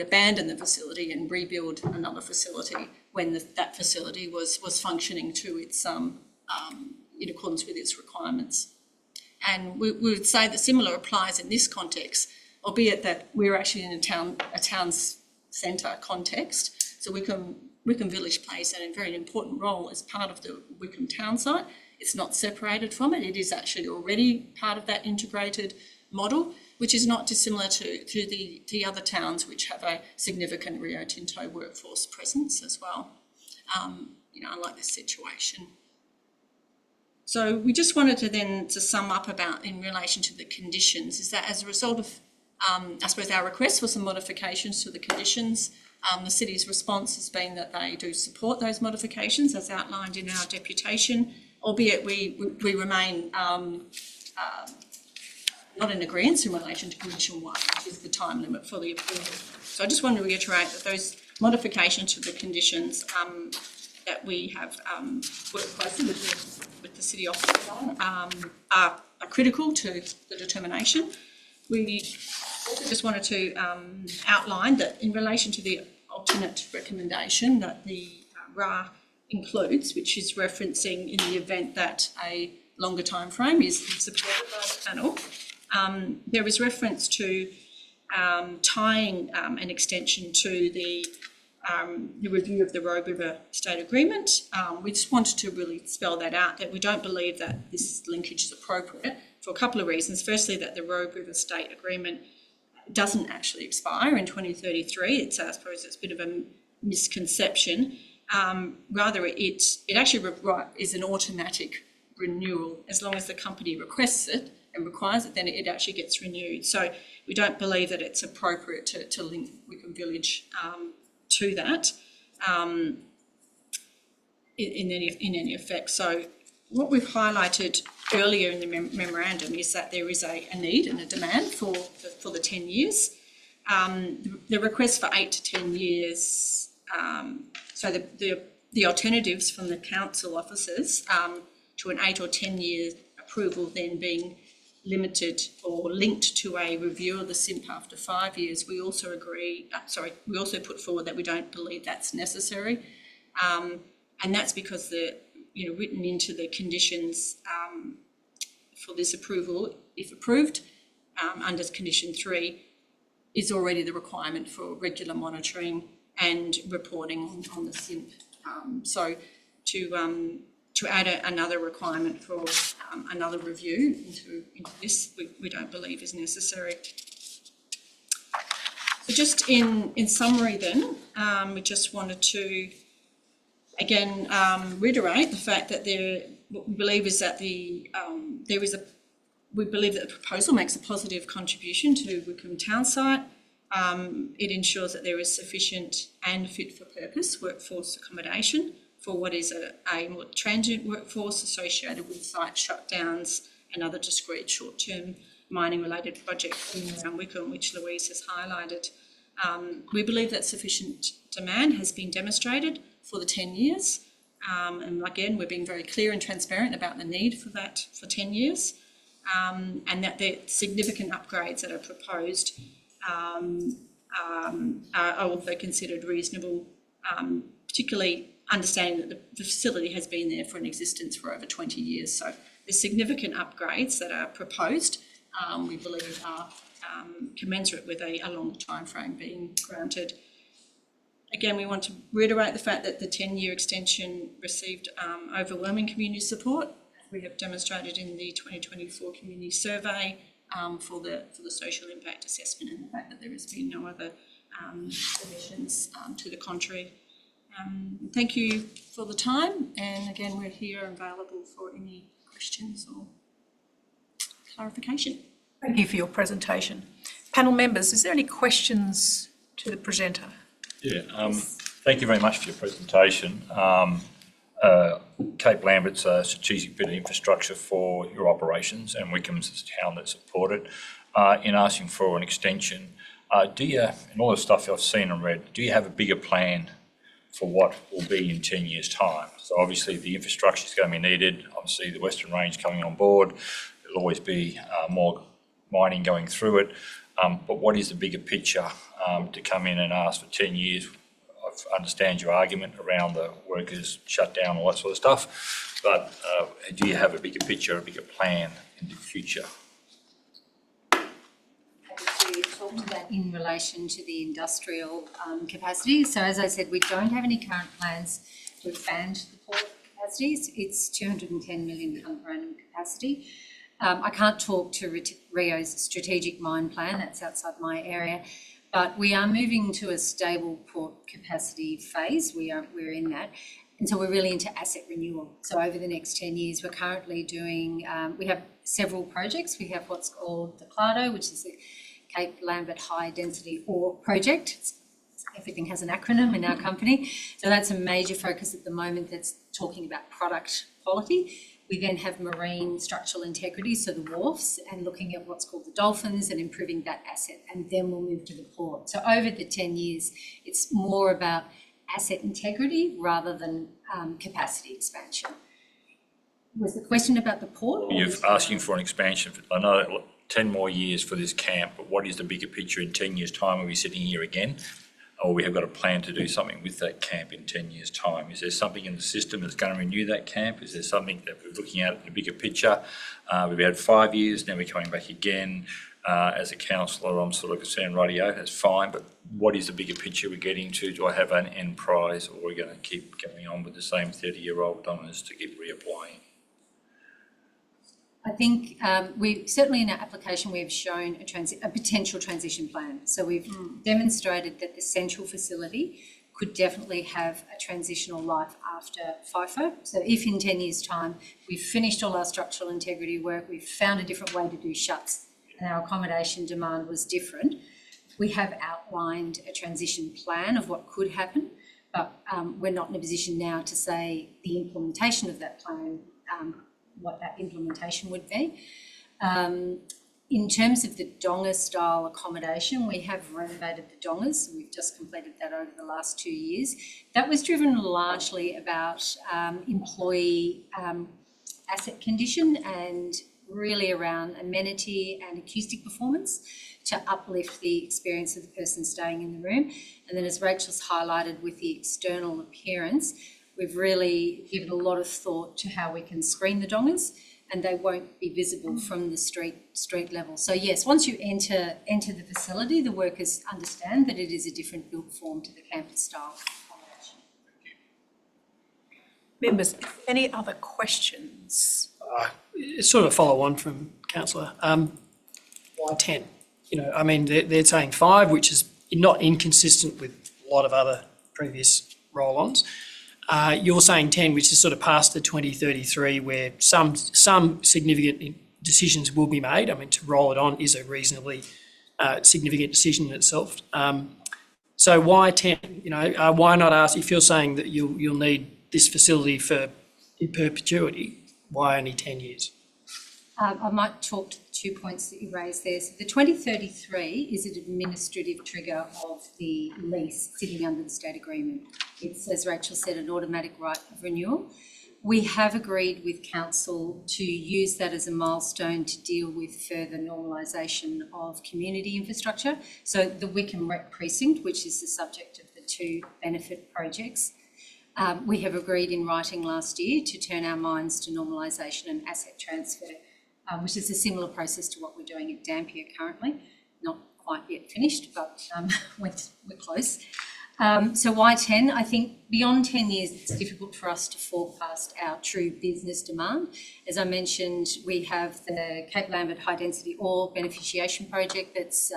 abandon the facility and rebuild another facility when that facility was functioning to its in accordance with its requirements. And we would say that similar applies in this context, albeit that we're actually in a town's centre context. So Wickham Village plays a very important role as part of the Wickham town site. It's not separated from it. It is actually already part of that integrated model, which is not dissimilar to the other towns which have a significant Rio Tinto workforce presence as well, unlike this situation. So we just wanted to sum up about in relation to the conditions, is that as a result of, I suppose, our request for some modifications to the conditions, the city's response has been that they do support those modifications as outlined in our deputation, albeit we remain not in agreement in relation to condition 1, which is the time limit for the approval. So I just want to reiterate that those modifications to the conditions that we have worked closely with the city office on are critical to the determination. We also just wanted to outline that in relation to the alternate recommendation that the RA includes, which is referencing in the event that a longer time frame is supported by the panel, there is reference to tying an extension to the review of the Robe River State Agreement. We just wanted to really spell that out, that we don't believe that this linkage is appropriate for a couple of reasons. Firstly, that the Robe River State Agreement doesn't actually expire in 2033. I suppose it's a bit of a misconception. Rather, it actually is an automatic renewal. As long as the company requests it and requires it, then it actually gets renewed. So we don't believe that it's appropriate to link Wickham Village to that in any effect. So what we've highlighted earlier in the memorandum is that there is a need and a demand for the 10 years. The request for 8 to 10 years, so the alternatives from the council officers to an 8 or 10 year approval then being limited or linked to a review of the SIMP after 5 years, we also we also put forward that we don't believe that's necessary. And that's because written into the conditions for this approval, if approved, under condition 3, is already the requirement for regular monitoring and reporting on the SIMP. So to add another requirement for another review into this, we don't believe is necessary. So just in summary then, we just wanted to again reiterate the fact that what we believe is that we believe that the proposal makes a positive contribution to Wickham town site. It ensures that there is sufficient and fit for purpose workforce accommodation for what is a more transient workforce associated with site shutdowns and other discrete short-term mining-related projects around Wickham, which Louise has highlighted. We believe that sufficient demand has been demonstrated for the 10 years. And again, we're being very clear and transparent about the need for that for 10 years, and that the significant upgrades that are proposed are also considered reasonable, particularly understanding that the facility has been there for an existence for over 20 years. So the significant upgrades that are proposed, we believe are commensurate with a longer time frame being granted. Again, we want to reiterate the fact that the 10-year extension received overwhelming community support, as we have demonstrated in the 2024 community survey for the social impact assessment, and the fact that there has been no other submissions to the contrary. Thank you for the time, and again, we're here available for any questions or clarification. Thank you for your presentation. Panel members, is there any questions to the presenter? Yeah, thank you very much for your presentation. Cape Lambert's a strategic bit of infrastructure for your operations, and Wickham's a town that support it. In asking for an extension, do you, in all the stuff I've seen and read, do you have a bigger plan for what will be in 10 years' time? So obviously the infrastructure is going to be needed. Obviously the Western Range coming on board, there'll always be more mining going through it. But what is the bigger picture to come in and ask for 10 years? understand your argument around the workers shut down, all that sort of stuff. But do you have a bigger picture, a bigger plan in the future? To talk to that in relation to the industrial capacity. So as I said, we don't have any current plans to expand the port capacities. It's 210 million tonne per annum capacity. I can't talk to Rio's strategic mine plan, that's outside my area, but we are moving to a stable port capacity phase. We're in that. And so we're really into asset renewal. So over the next 10 years, we're currently doing, we have several projects. We have what's called the CLADO, which is the Cape Lambert High Density Ore Project. Everything has an acronym in our company. So that's a major focus at the moment that's talking about product quality. We then have marine structural integrity, so the wharfs, and looking at what's called the dolphins and improving that asset. And then we'll move to the port. So over the 10 years, it's more about asset integrity rather than capacity expansion. Was the question about the port? You're asking for an expansion. I know 10 more years for this camp, but what is the bigger picture in 10 years' time? Are we sitting here again? Or we have got a plan to do something with that camp in 10 years' time? Is there something in the system that's going to renew that camp? Is there something that we're looking at in the bigger picture? We've had 5 years, now we're coming back again. As a councillor, I'm sort of concerned, rightio, that's fine, but what is the bigger picture we're getting to? Do I have an end prize, or are we going to keep going on with the same 30-year-old donors to keep reapplying? I think we certainly in our application we have shown a potential transition plan. So we've demonstrated that the central facility could definitely have a transitional life after FIFO. So if in 10 years' time we've finished all our structural integrity work, we've found a different way to do shuts and our accommodation demand was different, we have outlined a transition plan of what could happen, but we're not in a position now to say the implementation of that plan, what that implementation would be. In terms of the donga style accommodation, we have renovated the dongas. We've just completed that over the last 2 years. That was driven largely about employee asset condition and really around amenity and acoustic performance to uplift the experience of the person staying in the room. And then as Rachel's highlighted with the external appearance, we've really given a lot of thought to how we can screen the dongas and they won't be visible from the street level. So yes, once you enter the facility, the workers understand that it is a different built form to the campus style accommodation. Members, any other questions? It's sort of follow on from Councillor. Why 10? You know, I mean, they're saying 5, which is not inconsistent with a lot of other previous roll-ons. You're saying 10, which is sort of past the 2033, where some significant decisions will be made. I mean, to roll it on is a reasonably significant decision in itself. So why 10? You know, why not ask, if you're saying that you'll need this facility in perpetuity, why only 10 years? I might talk to the 2 points that you raised there. So the 2033 is an administrative trigger of the lease sitting under the state agreement. It's, as Rachel said, an automatic right of renewal. We have agreed with council to use that as a milestone to deal with further normalisation of community infrastructure. So the Wickham Rec Precinct, which is the subject of the 2 benefit projects, we have agreed in writing last year to turn our minds to normalisation and asset transfer, which is a similar process to what we're doing at Dampier currently. Not quite yet finished, but we're close. So why 10? I think beyond 10 years, it's difficult for us to forecast our true business demand. As I mentioned, we have the Cape Lambert High Density Ore Beneficiation Project that's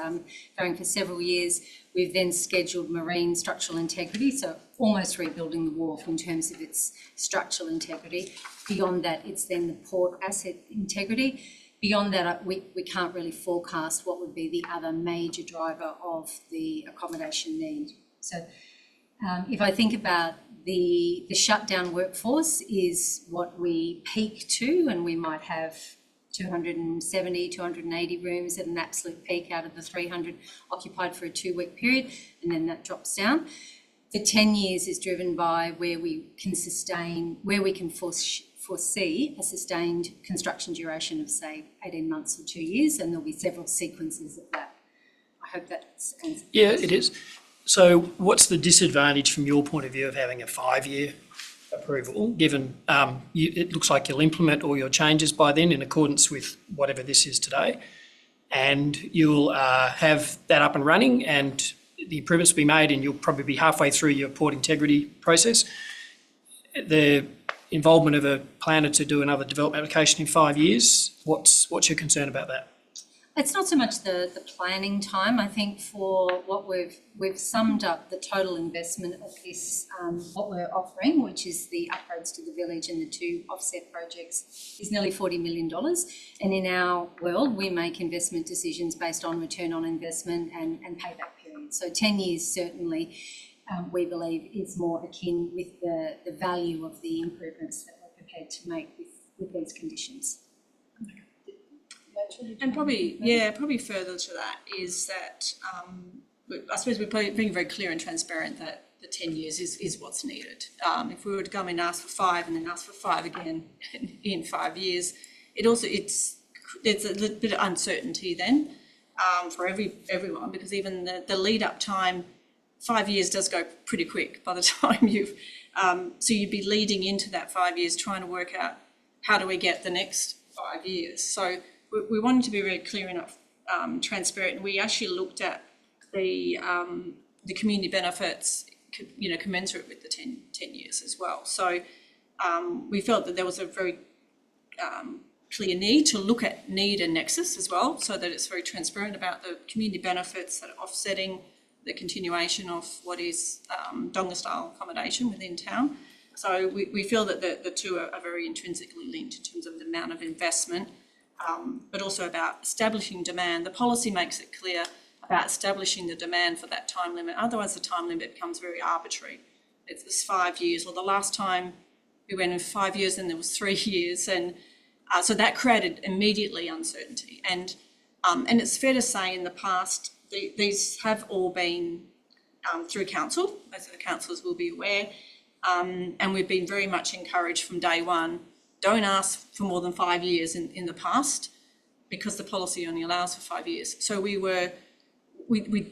going for several years. We've then scheduled marine structural integrity, so almost rebuilding the wharf in terms of its structural integrity. Beyond that, it's then the port asset integrity. Beyond that, we can't really forecast what would be the other major driver of the accommodation need. So if I think about the shutdown workforce is what we peak to, and we might have 270, 280 rooms at an absolute peak out of the 300 occupied for a 2-week period, and then that drops down. The 10 years is driven by where we can foresee a sustained construction duration of, say, 18 months or 2 years, and there'll be several sequences of that. I hope that's answered. Yeah, it is. So what's the disadvantage from your point of view of having a 5-year approval, given it looks like you'll implement all your changes by then in accordance with whatever this is today, and you'll have that up and running and the improvements will be made and you'll probably be halfway through your port integrity process. The involvement of a planner to do another development application in 5 years, what's your concern about that? It's not so much the planning time. I think for what we've summed up the total investment of this, what we're offering, which is the upgrades to the village and the 2 offset projects, is nearly $40 million. And in our world, we make investment decisions based on return on investment and payback period. So 10 years certainly, we believe, is more akin with the value of the improvements that we're prepared to make with these conditions. And probably further to that is that I suppose we're being very clear and transparent that the 10 years is what's needed. If we were to come and ask for 5 and then ask for 5 again in 5 years, there's a little bit of uncertainty then for everyone, because even the lead up time, 5 years does go pretty quick by the time so you'd be leading into that 5 years trying to work out how do we get the next 5 years. So we wanted to be very clear enough, transparent, and we actually looked at the community benefits, commensurate with the 10 years as well. So we felt that there was a very clear need to look at need and nexus as well, so that it's very transparent about the community benefits that are offsetting the continuation of what is Donga-style accommodation within town. So we feel that the two are very intrinsically linked in terms of the amount of investment, but also about establishing demand. The policy makes it clear about establishing the demand for that time limit. Otherwise, the time limit becomes very arbitrary. It's 5 years, or the last time we went in 5 years and there was 3 years. And so that created immediately uncertainty. And it's fair to say in the past, these have all been through council, as the councillors will be aware, and we've been very much encouraged from day one, don't ask for more than 5 years in the past, because the policy only allows for 5 years. So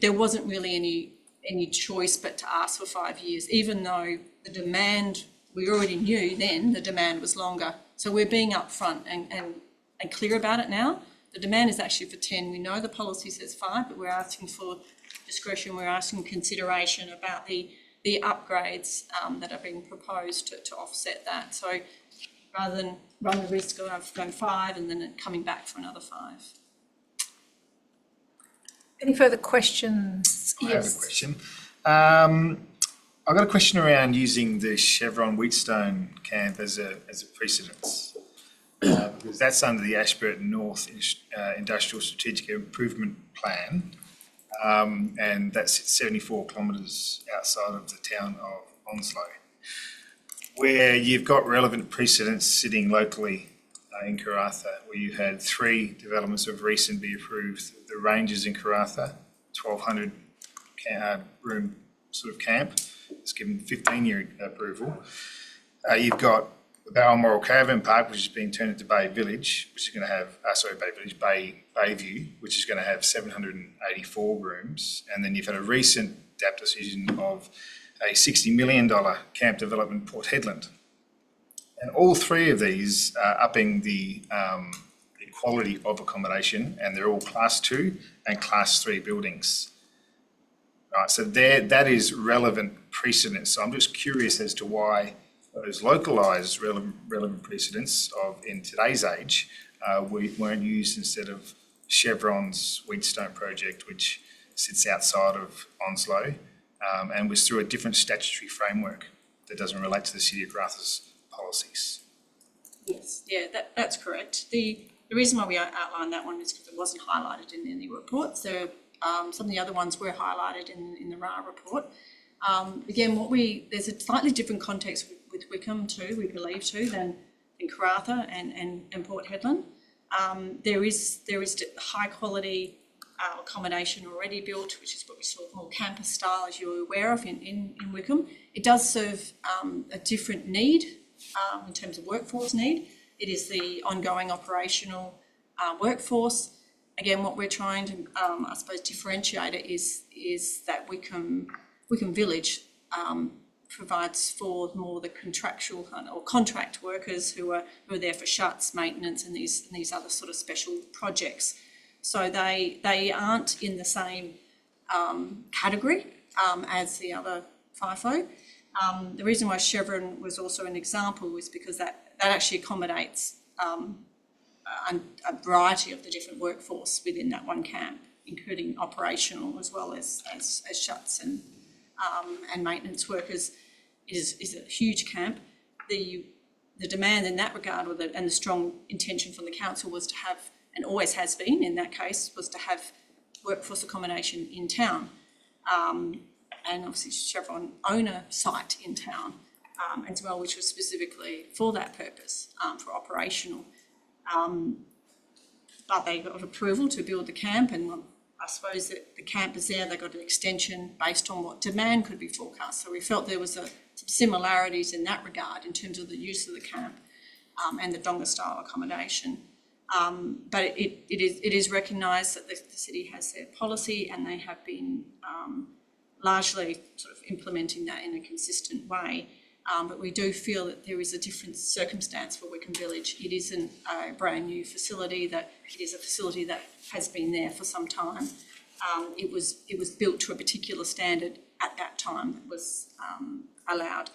there wasn't really any choice but to ask for 5 years, even though the demand, we already knew then the demand was longer. So we're being upfront and clear about it now. The demand is actually for 10. We know the policy says 5, but we're asking for discretion. We're asking consideration about the upgrades that are being proposed to offset that. So rather than run the risk of going 5 and then coming back for another 5. Any further questions? I have a question. I've got a question around using the Chevron Wheatstone camp as a precedence, because that's under the Ashburton North Industrial Strategic Improvement Plan, and that sits 74 kilometres outside of the town of Onslow, where you've got relevant precedents sitting locally in Karratha, where you had 3 developments of recent be approved. The Ranges in Karratha, 1,200 room sort of camp, it's given 15-year approval. You've got the Balmoral Caravan Park, which is being turned into Bay Village, which is going to have, Bayview, which is going to have 784 rooms. And then you've had a recent DAP decision of a $60 million camp development, Port Hedland. And all 3 of these are upping the quality of accommodation, and they're all Class 2 and Class 3 buildings. Right, so that is relevant precedence. So I'm just curious as to why those localised relevant precedents in today's age weren't used instead of Chevron's Wheatstone project, which sits outside of Onslow and was through a different statutory framework that doesn't relate to the City of Karratha's policies. Yes, yeah, that's correct. The reason why we outlined that one is because it wasn't highlighted in any report. So some of the other ones were highlighted in the RA report. Again, there's a slightly different context with Wickham too, we believe too, than in Karratha and Port Hedland. There is high quality accommodation already built, which is what we saw more campus style, as you're aware of in Wickham. It does serve a different need in terms of workforce need. It is the ongoing operational workforce. Again, what we're trying to, I suppose, differentiate it is that Wickham Wickham Village provides for more the contractual or contract workers who are there for shuts, maintenance, and these other sort of special projects. So they aren't in the same category as the other FIFO. The reason why Chevron was also an example was because that actually accommodates a variety of the different workforce within that one camp, including operational as well as shuts and maintenance workers. Is a huge camp. The demand in that regard, and the strong intention from the council was to have, and always has been in that case, was to have workforce accommodation in town, and obviously Chevron own a site in town as well, which was specifically for that purpose, for operational. But they got approval to build the camp, and I suppose that the camp is there. They got an extension based on what demand could be forecast. So we felt there was some similarities in that regard in terms of the use of the camp and the Donga style accommodation. But it is recognised that the city has their policy, and they have been largely sort of implementing that in a consistent way. But we do feel that there is a different circumstance for Wickham Village. It isn't a brand new facility, it is a facility that has been there for some time. It was built to a particular standard at that time that was allowed.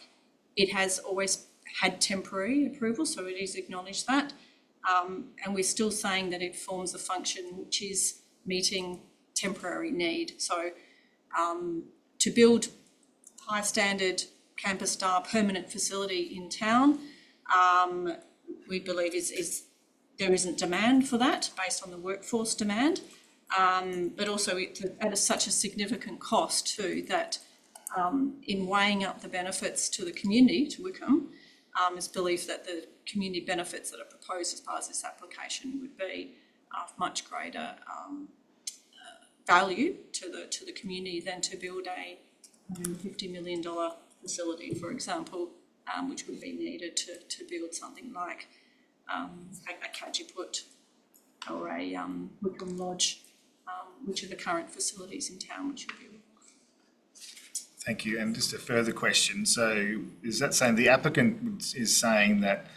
It has always had temporary approval, so it is acknowledged that. And we're still saying that it forms a function which is meeting temporary need. So to build high standard campus style permanent facility in town, we believe there isn't demand for that based on the workforce demand, but also at such a significant cost too that in weighing up the benefits to the community, to Wickham, is belief that the community benefits that are proposed as part of this application would be of much greater value to the community than to build a $150 million facility, for example, which would be needed to build something like a Kajiput or a Wickham Lodge, which are the current facilities in town which would be. Thank you. And just a further question. So is that saying the applicant is saying that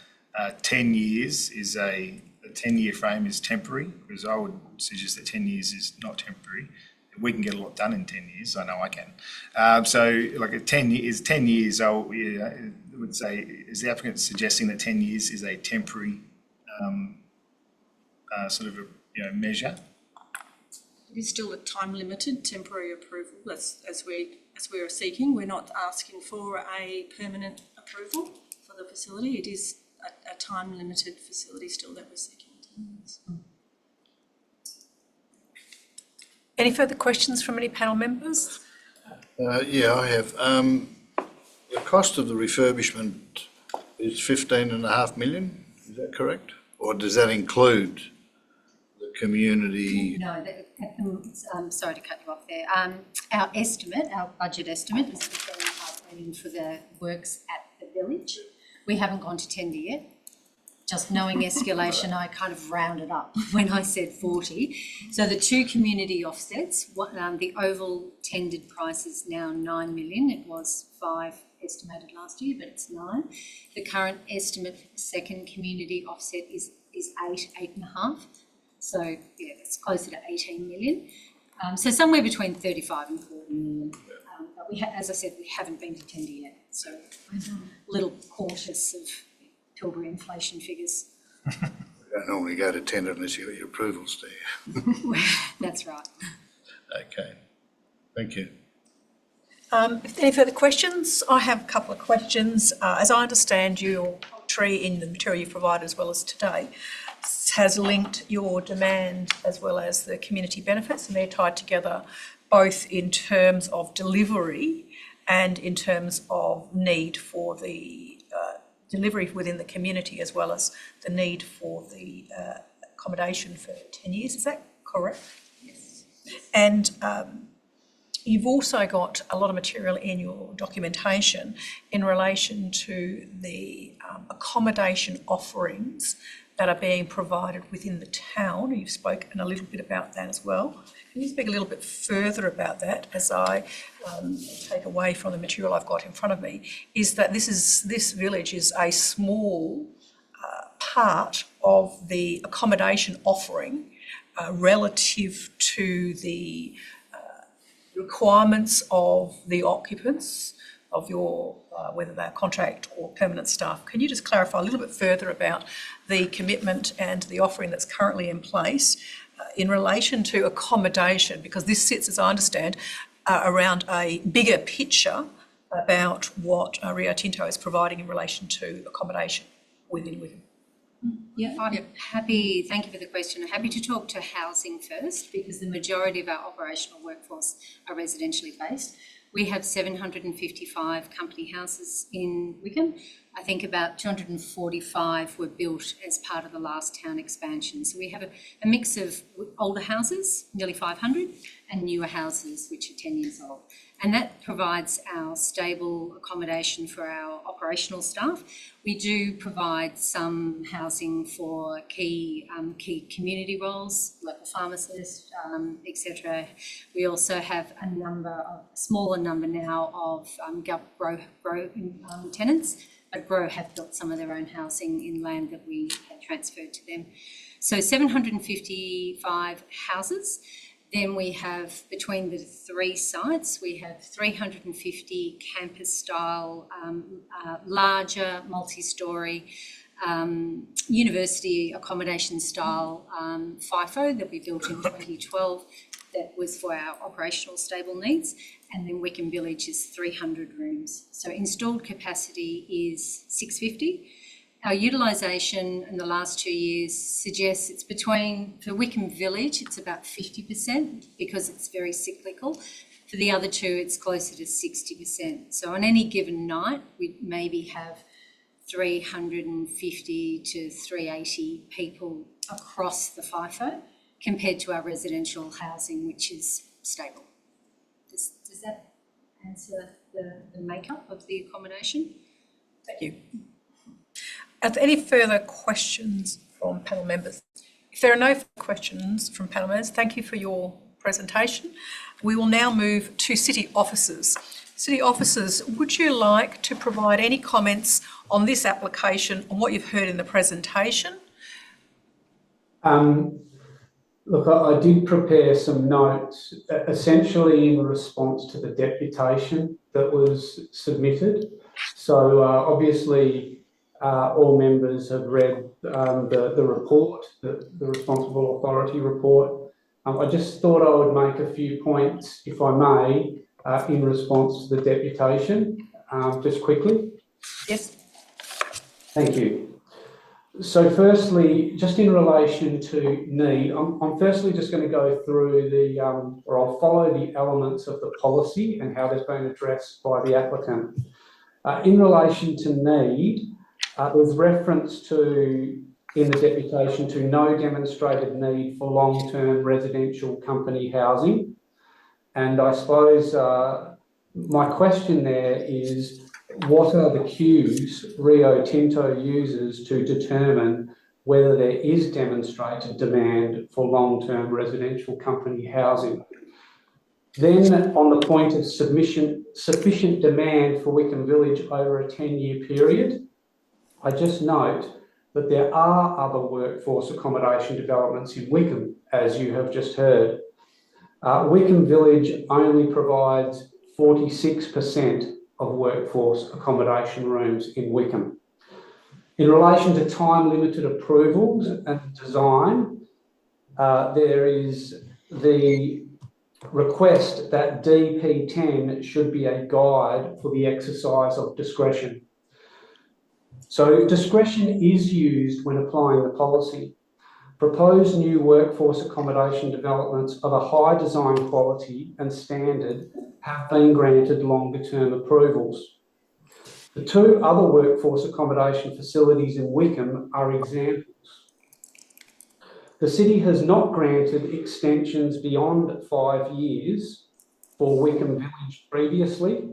10 years is a 10-year frame is temporary? Because I would suggest that 10 years is not temporary. We can get a lot done in 10 years. I know I can. So like a 10 years, I would say, is the applicant suggesting that 10 years is a temporary sort of a measure? It is still a time-limited temporary approval as we are seeking. We're not asking for a permanent approval for the facility. It is a time-limited facility still that we're seeking. Any further questions from any panel members? Yeah, I have. The cost of the refurbishment is $15.5 million. Is that correct? Or does that include the community? No, I'm sorry to cut you off there. Our budget estimate is $15.5 million for the works at the village. We haven't gone to tender yet. Just knowing escalation, I kind of rounded up when I said 40. So the two community offsets, the oval tendered price is now 9 million. It was 5 estimated last year, but it's 9. The current estimate for the second community offset is 8.5. So yeah, it's closer to 18 million. So somewhere between 35 and 40 million. But as I said, we haven't been to tender yet. So I'm a little cautious of Pilbara inflation figures. We don't normally go to tender unless you've got your approvals, do you? That's right. Okay, thank you. If any further questions, I have a couple of questions. As I understand, your tree in the material you've provided as well as today has linked your demand as well as the community benefits, and they're tied together both in terms of delivery and in terms of need for the delivery within the community as well as the need for the accommodation for 10 years. Is that correct? Yes. And you've also got a lot of material in your documentation in relation to the accommodation offerings that are being provided within the town. You've spoken a little bit about that as well. Can you speak a little bit further about that as I take away from the material I've got in front of me, is that this village is a small part of the accommodation offering relative to the requirements of the occupants of your, whether they're contract or permanent staff. Can you just clarify a little bit further about the commitment and the offering that's currently in place in relation to accommodation? Because this sits, as I understand, around a bigger picture about what Rio Tinto is providing in relation to accommodation within Wickham. Yeah, I'm happy, thank you for the question. I'm happy to talk to housing first because the majority of our operational workforce are residentially based. We have 755 company houses in Wickham. I think about 245 were built as part of the last town expansion. So we have a mix of older houses, nearly 500, and newer houses, which are 10 years old. And that provides our stable accommodation for our operational staff. We do provide some housing for key community roles, local pharmacists, etc. We also have a smaller number now of GRO tenants, but GRO have built some of their own housing in land that we had transferred to them. So 755 houses. Then we have, between the three sites, we have 350 campus-style, larger, multi-storey, university accommodation-style FIFO that we built in 2012 that was for our operational stable needs. And then Wickham Village is 300 rooms. So installed capacity is 650. Our utilisation in the last 2 years suggests it's for Wickham Village, it's about 50% because it's very cyclical. For the other two, it's closer to 60%. So on any given night, we maybe have 350 to 380 people across the FIFO compared to our residential housing, which is stable. Does that answer the makeup of the accommodation? Thank you. Are there any further questions from panel members? If there are no further questions from panel members, thank you for your presentation. We will now move to city officers. City officers, would you like to provide any comments on this application, on what you've heard in the presentation? Look, I did prepare some notes, essentially in response to the deputation that was submitted. So obviously, all members have read the report, the responsible authority report. I just thought I would make a few points, if I may, in response to the deputation, just quickly. Yes. Thank you. So firstly, just in relation to need, I'm firstly just going to go through or I'll follow the elements of the policy and how that's been addressed by the applicant. In relation to need, there's reference to, in the deputation, to no demonstrated need for long-term residential company housing. And I suppose my question there is, what are the cues Rio Tinto uses to determine whether there is demonstrated demand for long-term residential company housing? Then, on the point of sufficient demand for Wickham Village over a 10-year period, I just note that there are other workforce accommodation developments in Wickham, as you have just heard. Wickham Village only provides 46% of workforce accommodation rooms in Wickham. In relation to time-limited approvals and design, there is the request that DP10 should be a guide for the exercise of discretion. So discretion is used when applying the policy. Proposed new workforce accommodation developments of a high design quality and standard have been granted longer term approvals. The two other workforce accommodation facilities in Wickham are examples. The City has not granted extensions beyond 5 years for Wickham Village previously,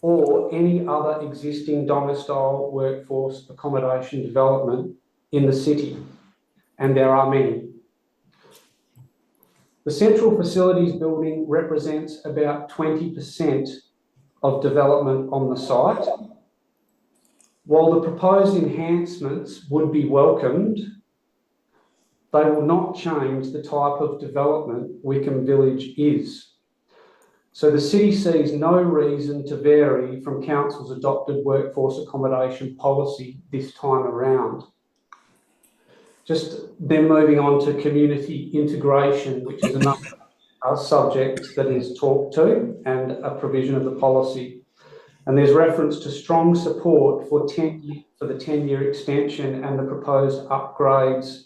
or any other existing domicile workforce accommodation development in the city, and there are many. The central facilities building represents about 20% of development on the site. While the proposed enhancements would be welcomed, they will not change the type of development Wickham Village is. So the city sees no reason to vary from Council's adopted workforce accommodation policy this time around. Just then moving on to community integration, which is another subject that is talked to and a provision of the policy. And there's reference to strong support for the 10-year extension and the proposed upgrades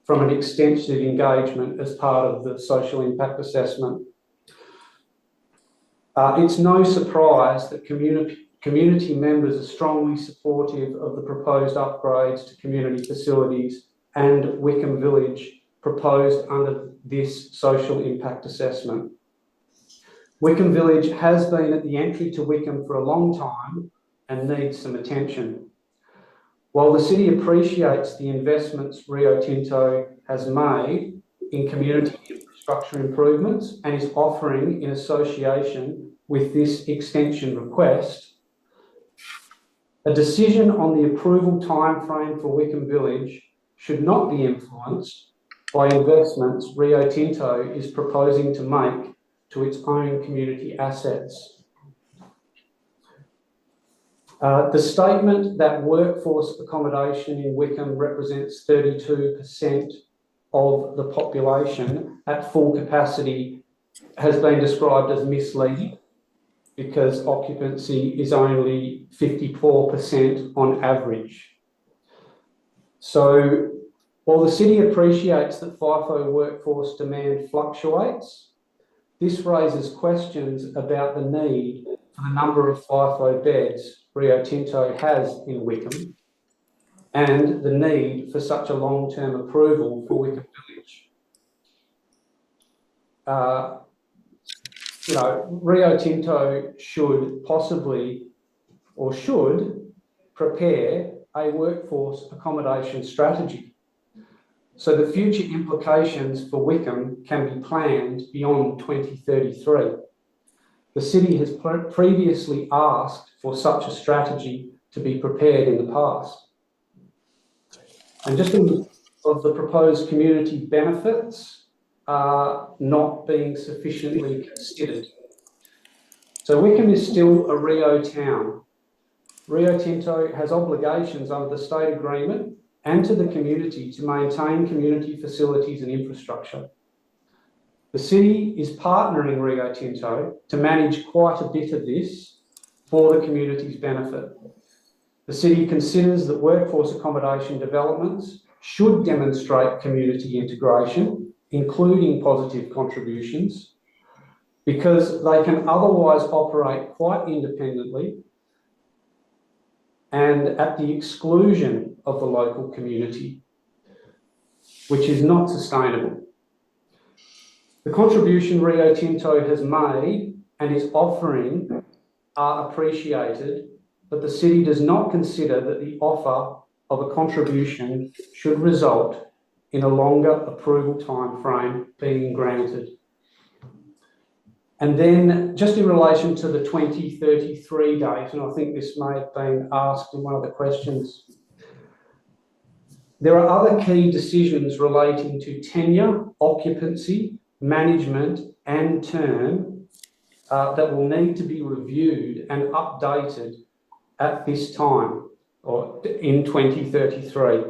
from an extensive engagement as part of the social impact assessment. It's no surprise that community members are strongly supportive of the proposed upgrades to community facilities and Wickham Village proposed under this social impact assessment. Wickham Village has been at the entry to Wickham for a long time and needs some attention. While the city appreciates the investments Rio Tinto has made in community infrastructure improvements and is offering in association with this extension request, a decision on the approval timeframe for Wickham Village should not be influenced by investments Rio Tinto is proposing to make to its own community assets. The statement that workforce accommodation in Wickham represents 32% of the population at full capacity has been described as misleading because occupancy is only 54% on average. So while the city appreciates that FIFO workforce demand fluctuates, this raises questions about the need for the number of FIFO beds Rio Tinto has in Wickham and the need for such a long-term approval for Wickham Village. Rio Tinto should prepare a workforce accommodation strategy so the future implications for Wickham can be planned beyond 2033. The city has previously asked for such a strategy to be prepared in the past. And just of the proposed community benefits are not being sufficiently considered. So Wickham is still a Rio town. Rio Tinto has obligations under the state agreement and to the community to maintain community facilities and infrastructure. The city is partnering Rio Tinto to manage quite a bit of this for the community's benefit. The city considers that workforce accommodation developments should demonstrate community integration, including positive contributions, because they can otherwise operate quite independently and at the exclusion of the local community, which is not sustainable. The contribution Rio Tinto has made and is offering are appreciated, but the city does not consider that the offer of a contribution should result in a longer approval timeframe being granted. And then just in relation to the 2033 date, and I think this may have been asked in one of the questions, there are other key decisions relating to tenure, occupancy, management and term that will need to be reviewed and updated at this time or in 2033.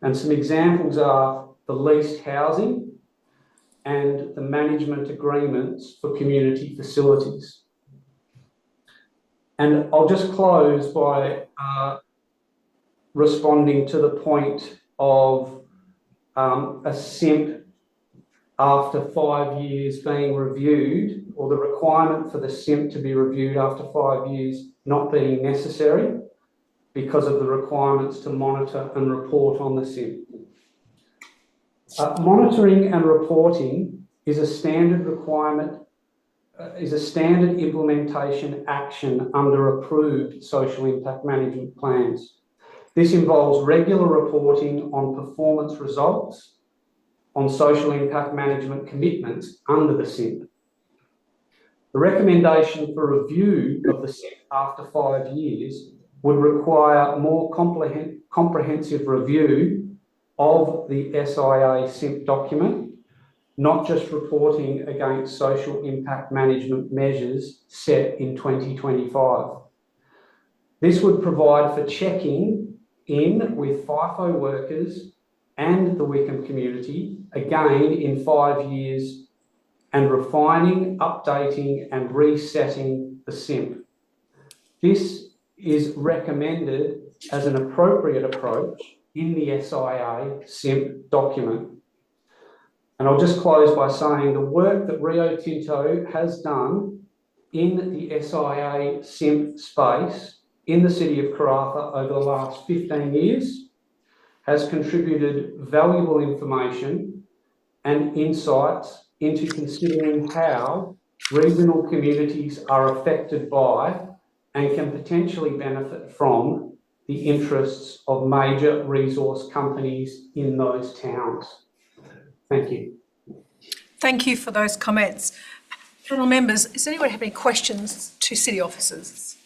And some examples are the leased housing and the management agreements for community facilities. And I'll just close by responding to the point of a SIMP after 5 years being reviewed, or the requirement for the SIMP to be reviewed after 5 years not being necessary because of the requirements to monitor and report on the SIMP. Monitoring and reporting is a standard requirement, is a standard implementation action under approved social impact management plans. This involves regular reporting on performance results, on social impact management commitments under the SIMP. The recommendation for review of the SIMP after 5 years would require more comprehensive review of the SIA SIMP document, not just reporting against social impact management measures set in 2025. This would provide for checking in with FIFO workers and the Wickham community, again in 5 years, and refining, updating and resetting the SIMP. This is recommended as an appropriate approach in the SIA SIMP document. And I'll just close by saying the work that Rio Tinto has done in the SIA SIMP space in the city of Karratha over the last 15 years has contributed valuable information and insights into considering how regional communities are affected by and can potentially benefit from the interests of major resource companies in those towns. Thank you. Thank you for those comments. Panel members, does anyone have any questions to city officers?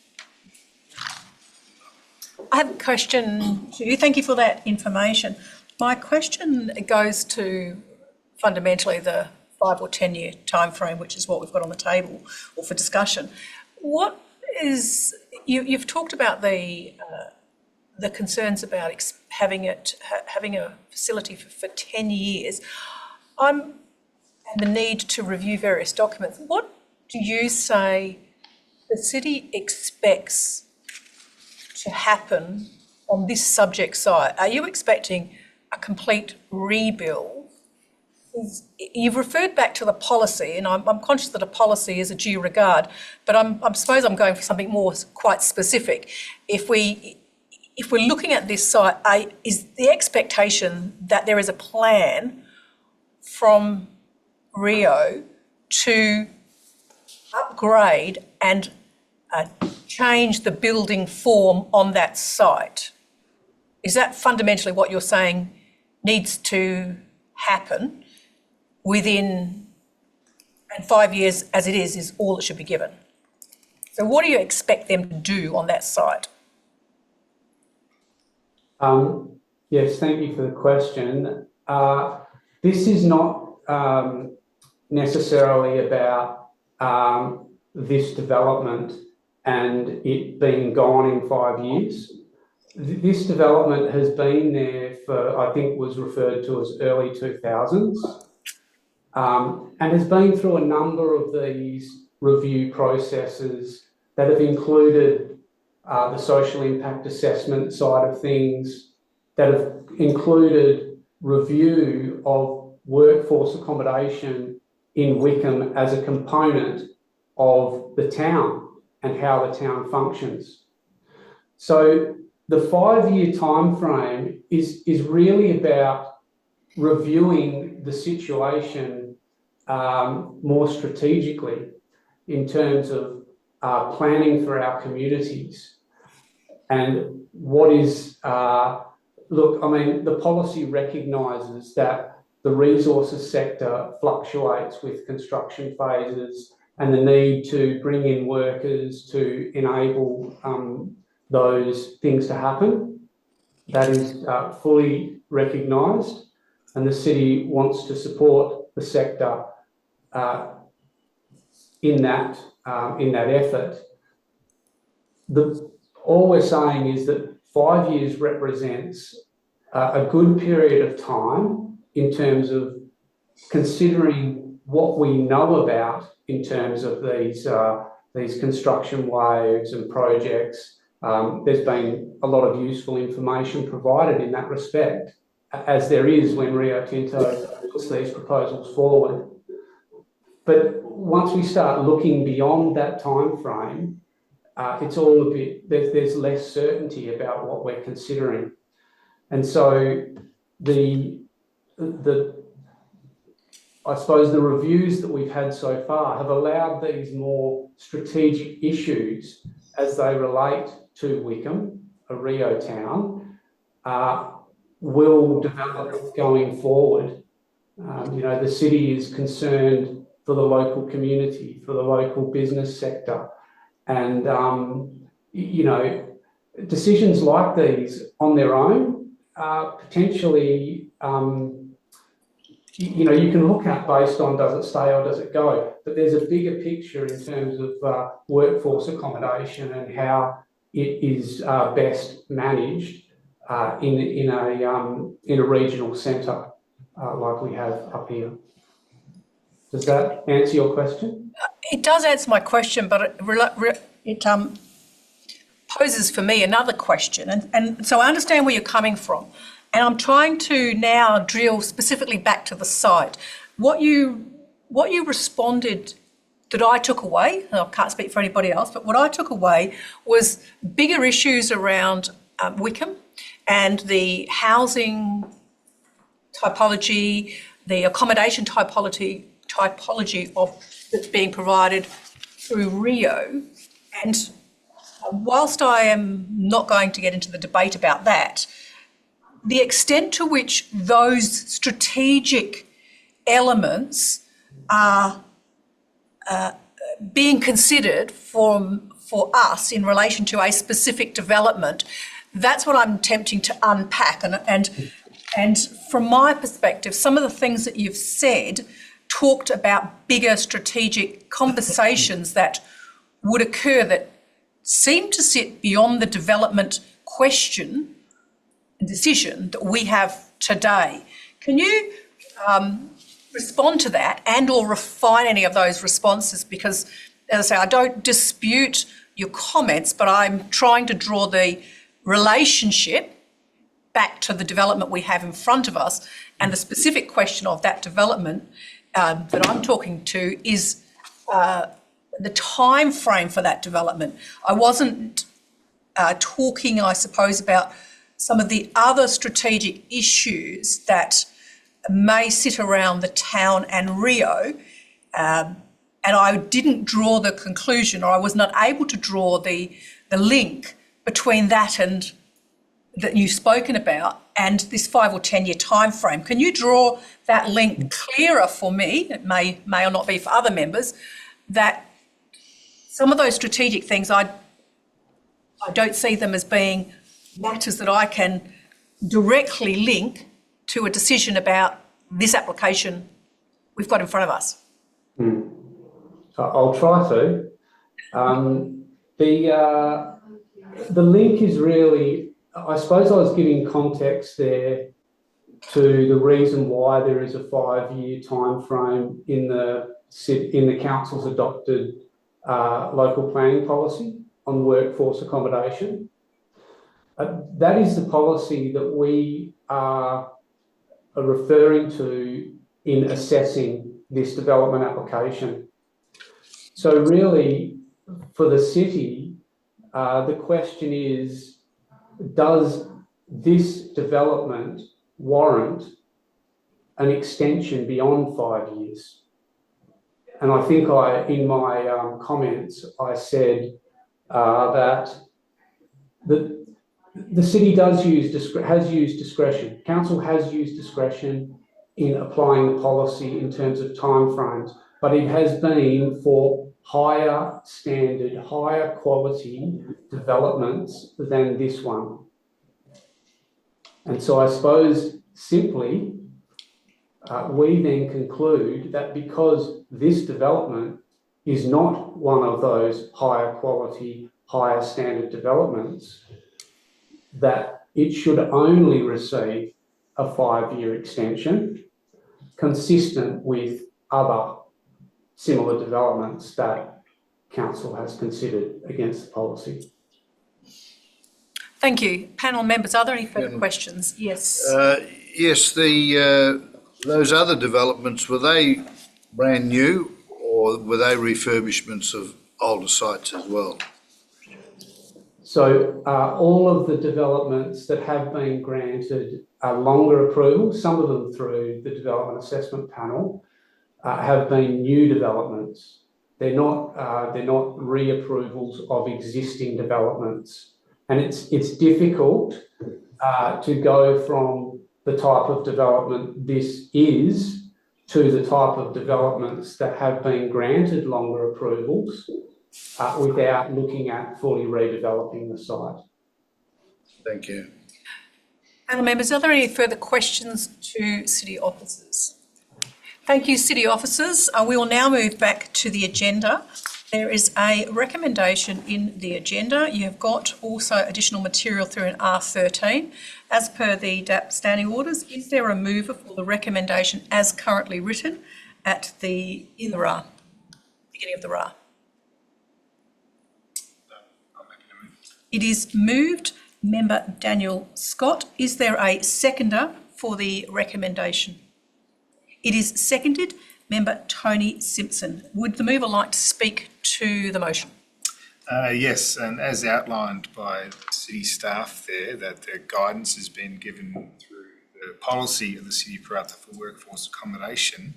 I have a question to you. Thank you for that information. My question goes to fundamentally the 5 or 10 year timeframe, which is what we've got on the table or for discussion. What is, you've talked about the concerns about having a facility for 10 years. And the need to review various documents. What do you say the city expects to happen on this subject site? Are you expecting a complete rebuild? You've referred back to the policy, and I'm conscious that a policy is a due regard, but I suppose I'm going for something more quite specific. If we're looking at this site, is the expectation that there is a plan from Rio to upgrade and change the building form on that site? Is that fundamentally what you're saying needs to happen within, and 5 years as it is all that should be given? So what do you expect them to do on that site? Yes, thank you for the question. This is not necessarily about this development and it being gone in 5 years. This development has been there for, I think was referred to as early 2000s, and has been through a number of these review processes that have included the social impact assessment side of things, that have included review of workforce accommodation in Wickham as a component of the town and how the town functions. So the 5 year time frame is really about reviewing the situation more strategically in terms of planning for our communities. And what is, look, I mean, the policy recognises that the resources sector fluctuates with construction phases and the need to bring in workers to enable those things to happen. That is fully recognised, and the city wants to support the sector in that effort. All we're saying is that 5 years represents a good period of time in terms of considering what we know about in terms of these construction waves and projects. There's been a lot of useful information provided in that respect, as there is when Rio Tinto puts these proposals forward. But once we start looking beyond that time frame, it's all a bit, there's less certainty about what we're considering. And so I suppose the reviews that we've had so far have allowed these more strategic issues as they relate to Wickham, a Rio town, will develop going forward. The city is concerned for the local community, for the local business sector. And, decisions like these on their own are potentially, you can look at based on does it stay or does it go. But there's a bigger picture in terms of workforce accommodation and how it is best managed in a regional centre like we have up here. Does that answer your question? It does answer my question, but it poses for me another question. And so I understand where you're coming from. And I'm trying to now drill specifically back to the site. What you responded that I took away, and I can't speak for anybody else, but what I took away was bigger issues around Wickham and the housing typology, the accommodation typology of that's being provided through Rio. And whilst I am not going to get into the debate about that, the extent to which those strategic elements are being considered for us in relation to a specific development, that's what I'm attempting to unpack. And from my perspective, some of the things that you've said talked about bigger strategic conversations that would occur that seem to sit beyond the development question decision that we have today. Can you respond to that and or refine any of those responses? Because, as I say, I don't dispute your comments, but I'm trying to draw the relationship back to the development we have in front of us, and the specific question of that development that I'm talking to is the time frame for that development. I wasn't talking, I suppose, about some of the other strategic issues that may sit around the town and Rio, and I didn't draw the conclusion, or I was not able to draw the link between that and that you've spoken about and this 5 or 10 year time frame. Can you draw that link clearer for me? It may or not be for other members, that some of those strategic things, I don't see them as being matters that I can directly link to a decision about this application we've got in front of us. I'll try to. The link is really, I suppose I was giving context there to the reason why there is a 5-year time frame in the council's adopted local planning policy on workforce accommodation. That is the policy that we are referring to in assessing this development application. So really, for the city, the question is, does this development warrant an extension beyond 5 years? And I think in my comments, I said that the city has used discretion. Council has used discretion in applying the policy in terms of timeframes, but it has been for higher standard, higher quality developments than this one. And so I suppose simply we then conclude that because this development is not one of those higher quality, higher standard developments, that it should only receive a 5-year extension consistent with other similar developments that council has considered against the policy. Thank you. Panel members, are there any further questions? Yes. Yes, those other developments, were they brand new or were they refurbishments of older sites as well? So all of the developments that have been granted longer approval, some of them through the Development Assessment Panel, have been new developments. They're not reapprovals of existing developments, and it's difficult to go from the type of development this is to the type of developments that have been granted longer approvals without looking at fully redeveloping the site. Thank you. Panel members, are there any further questions to city officers? Thank you, city officers. We will now move back to the agenda. There is a recommendation in the agenda. You have got also additional material through an R13. As per the DAP standing orders, is there a mover for the recommendation as currently written in the RA, beginning of the RA? It is moved. Member Daniel Scott. Is there a seconder for the recommendation? It is seconded. Member Tony Simpson. Would the mover like to speak to the motion? Yes, and as outlined by city staff there, that their guidance has been given through the policy of the City of Karratha for workforce accommodation,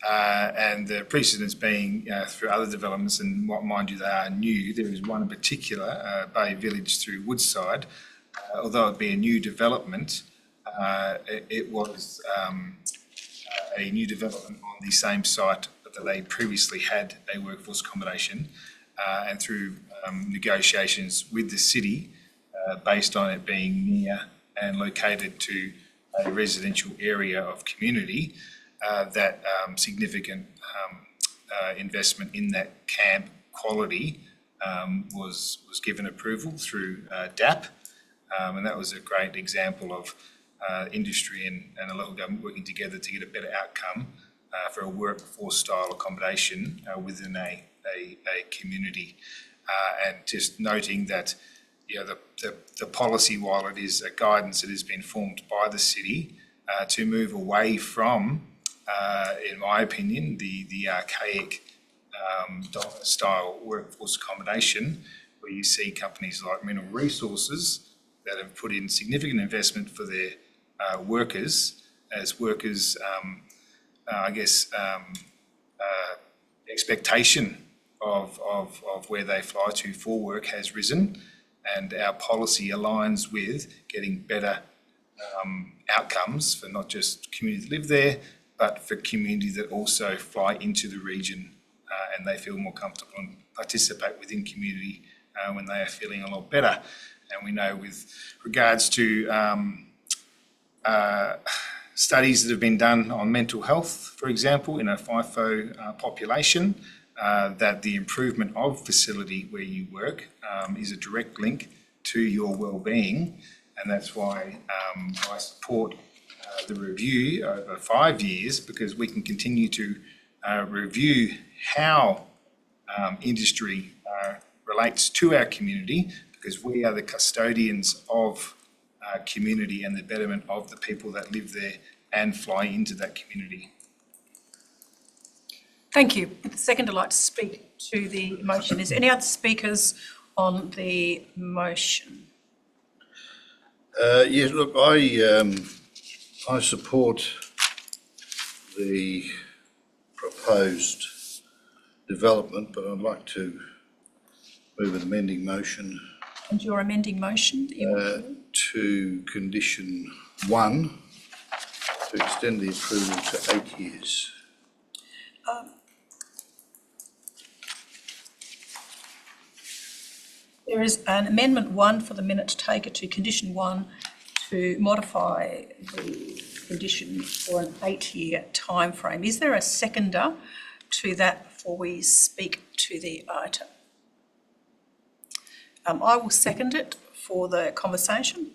and the precedents being through other developments, and what, mind you, they are new. There is one in particular, Bay Village through Woodside. Although it be a new development, it was a new development on the same site that they previously had a workforce accommodation, and through negotiations with the city, based on it being near and located to a residential area of community, that significant investment in that camp quality was given approval through DAP, and that was a great example of industry and a local government working together to get a better outcome for a workforce style accommodation within a community. And just noting that, you know, the policy, while it is a guidance that has been formed by the city to move away from, in my opinion, the archaic style workforce accommodation, where you see companies like Mineral Resources that have put in significant investment for their workers, as workers, expectation of where they fly to for work has risen, and our policy aligns with getting better outcomes for not just communities that live there, but for communities that also fly into the region, and they feel more comfortable and participate within community when they are feeling a lot better. And we know, with regards to studies that have been done on mental health, for example, in a FIFO population, that the improvement of facility where you work is a direct link to your well-being, and that's why I support the review over 5 years, because we can continue to review how industry relates to our community, because we are the custodians of community and the betterment of the people that live there and fly into that community. Thank you. Would the seconder like to speak to the motion? Is there any other speakers on the motion? Yes, look, I support the proposed development, but I'd like to move an amending motion. And your amending motion that you want to do? To condition 1, to extend the approval to 8 years. There is an amendment 1 for the minute taker to condition 1 to modify the condition for an 8-year timeframe. Is there a seconder to that before we speak to the item? I will second it for the conversation.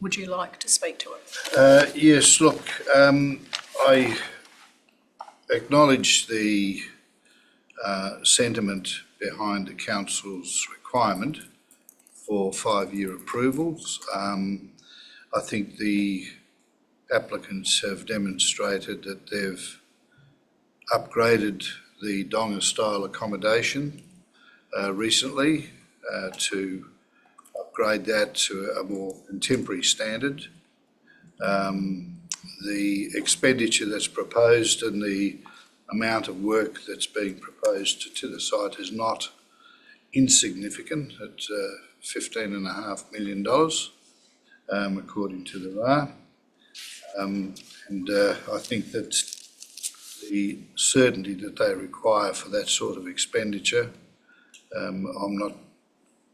Would you like to speak to it? Yes, look, I acknowledge the sentiment behind the council's requirement for 5-year approvals. I think the applicants have demonstrated that they've upgraded the Donga style accommodation recently to upgrade that to a more contemporary standard. The expenditure that's proposed and the amount of work that's being proposed to the site is not insignificant at $15.5 million. according to the RA. I think that the certainty that they require for that sort of expenditure, I'm not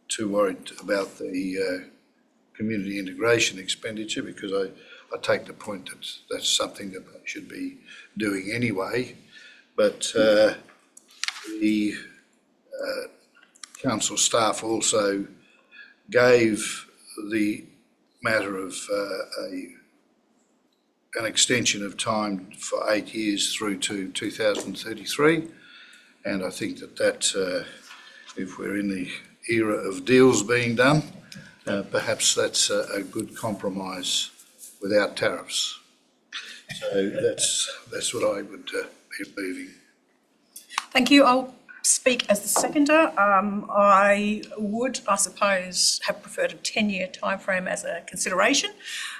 too worried about the community integration expenditure, because I take the point that that's something that they should be doing anyway. But the council staff also gave the matter of an extension of time for 8 years through to 2033, and I think that if we're in the era of deals being done, perhaps that's a good compromise without tariffs. So that's what I would be moving. Thank you. I'll speak as the seconder. I would, I suppose, have preferred a 10-year timeframe as a consideration.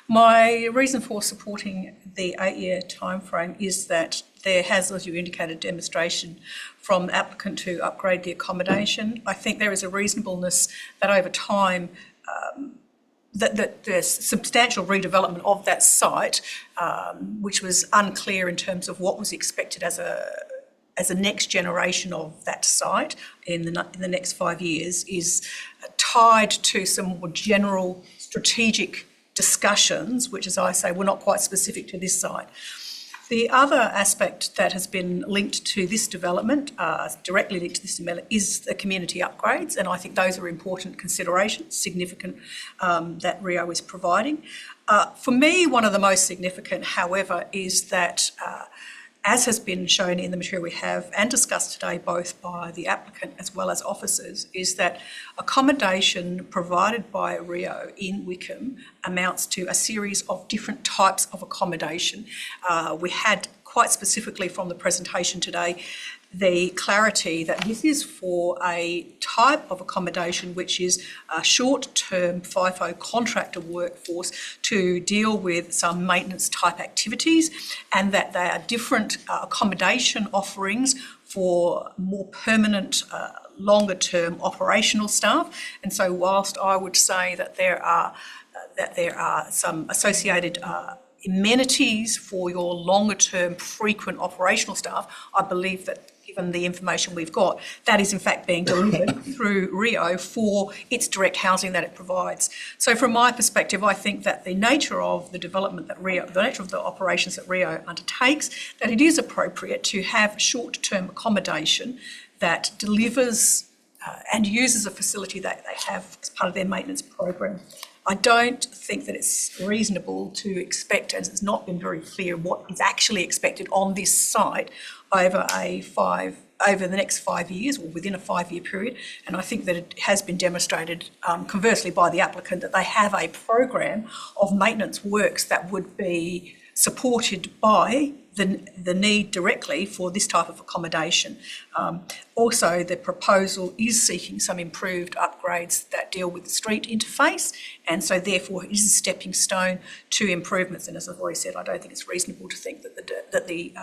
My reason for supporting the 8-year timeframe is that there has, as you indicated, demonstration from the applicant to upgrade the accommodation. I think there is a reasonableness that over time that there's substantial redevelopment of that site, which was unclear in terms of what was expected as a next generation of that site in the next 5 years, is tied to some more general strategic discussions, which, as I say, were not quite specific to this site. The other aspect that has been linked to this development, directly linked to this development, is the community upgrades, and I think those are important considerations, significant, that Rio is providing. For me, one of the most significant, however, is that as has been shown in the material we have and discussed today, both by the applicant as well as officers, is that accommodation provided by Rio in Wickham amounts to a series of different types of accommodation. We had, quite specifically from the presentation today, the clarity that this is for a type of accommodation which is a short-term FIFO contractor workforce to deal with some maintenance type activities, and that they are different accommodation offerings for more permanent, longer-term operational staff. And so whilst I would say that there are some associated amenities for your longer-term frequent operational staff, I believe that given the information we've got, that is in fact being delivered through Rio for its direct housing that it provides. So from my perspective, I think that the nature of the development that Rio, the nature of the operations that Rio undertakes, that it is appropriate to have short-term accommodation that delivers and uses a facility that they have as part of their maintenance program. I don't think that it's reasonable to expect, as it's not been very clear what is actually expected on this site over the next 5 years or within a 5-year period. And I think that it has been demonstrated conversely by the applicant that they have a program of maintenance works that would be supported by the need directly for this type of accommodation. Also, the proposal is seeking some improved upgrades that deal with the street interface, and so therefore it is a stepping stone to improvements. And as I've already said, I don't think it's reasonable to think that the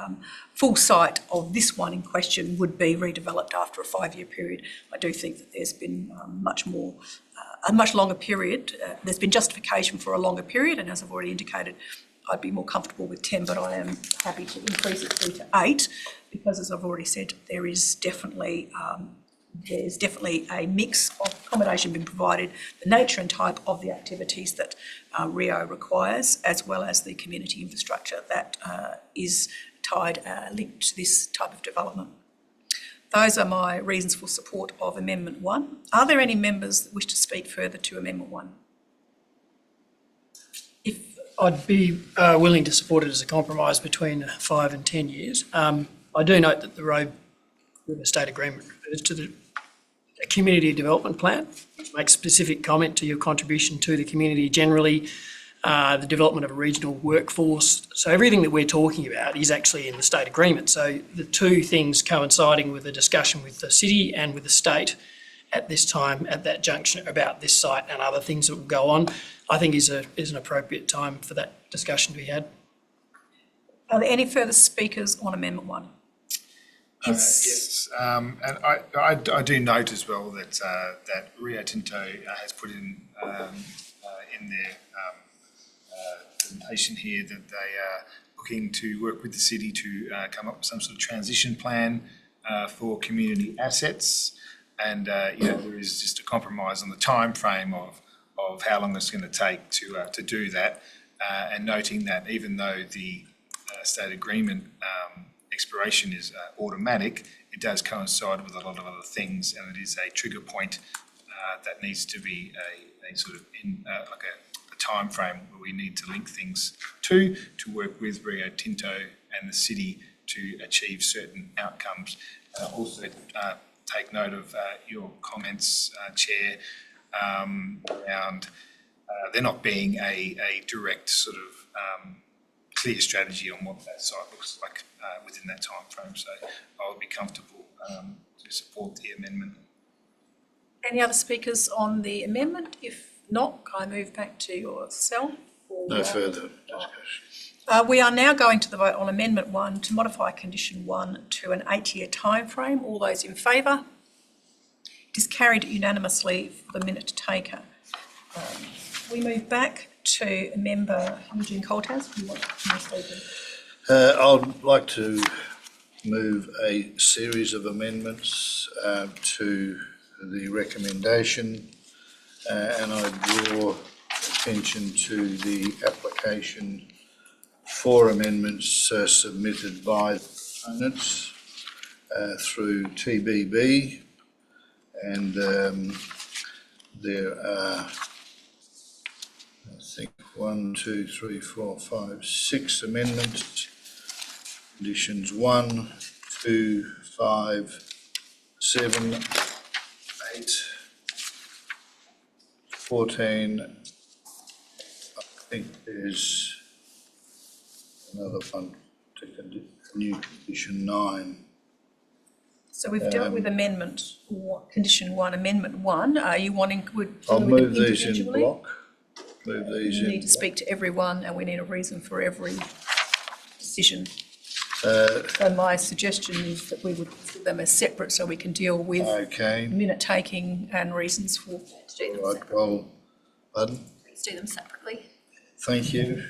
full site of this one in question would be redeveloped after a 5-year period. I do think that there's been a much longer period. There's been justification for a longer period, and as I've already indicated, I'd be more comfortable with 10, but I am happy to increase it through to 8, because, as I've already said, there's definitely a mix of accommodation being provided, the nature and type of the activities that Rio requires, as well as the community infrastructure that is linked to this type of development. Those are my reasons for support of Amendment 1. Are there any members that wish to speak further to Amendment 1? I'd be willing to support it as a compromise between 5 and 10 years. I do note that the road state agreement refers to the community development plan, which makes specific comment to your contribution to the community generally, the development of a regional workforce. So everything that we're talking about is actually in the state agreement. So the two things coinciding with the discussion with the city and with the state at this time, at that junction, about this site and other things that will go on, I think is an appropriate time for that discussion to be had. Are there any further speakers on Amendment 1? Yes, and I do note as well that Rio Tinto has put in in their presentation here that they are looking to work with the city to come up with some sort of transition plan for community assets. And, there is just a compromise on the time frame of how long it's going to take to do that. And noting that even though the state agreement expiration is automatic, it does coincide with a lot of other things, and it is a trigger point that needs to be a sort of like a time frame where we need to link things to work with Rio Tinto and the city to achieve certain outcomes. Also take note of your comments, Chair, around there not being a direct sort of clear strategy on what that site looks like within that time frame. So I would be comfortable to support the amendment. Any other speakers on the amendment? If not, can I move back to yourself? No further discussion. We are now going to the vote on Amendment 1 to modify Condition 1 to an 8-year timeframe. All those in favour? It is carried unanimously for the minute taker. We move back to Member Eugene Coltas. Do you want to speak? I'd like to move a series of amendments to the recommendation, and I draw attention to the application for amendments submitted by the proponents through TBB, and there are, I think, 1, 2, 3, 4, 5, 6 amendments. Conditions 1, 2, 5, 7, 8, 14. I think there's another one to new condition 9. So we've dealt with Condition 1, Amendment 1. Are you wanting? I'll move these in block. Move these in. We need to speak to everyone, and we need a reason for every decision. So my suggestion is that we would consider them as separate, so we can deal with minute taking and reasons for do them. Right, well, pardon? Let's do them separately. Thank you.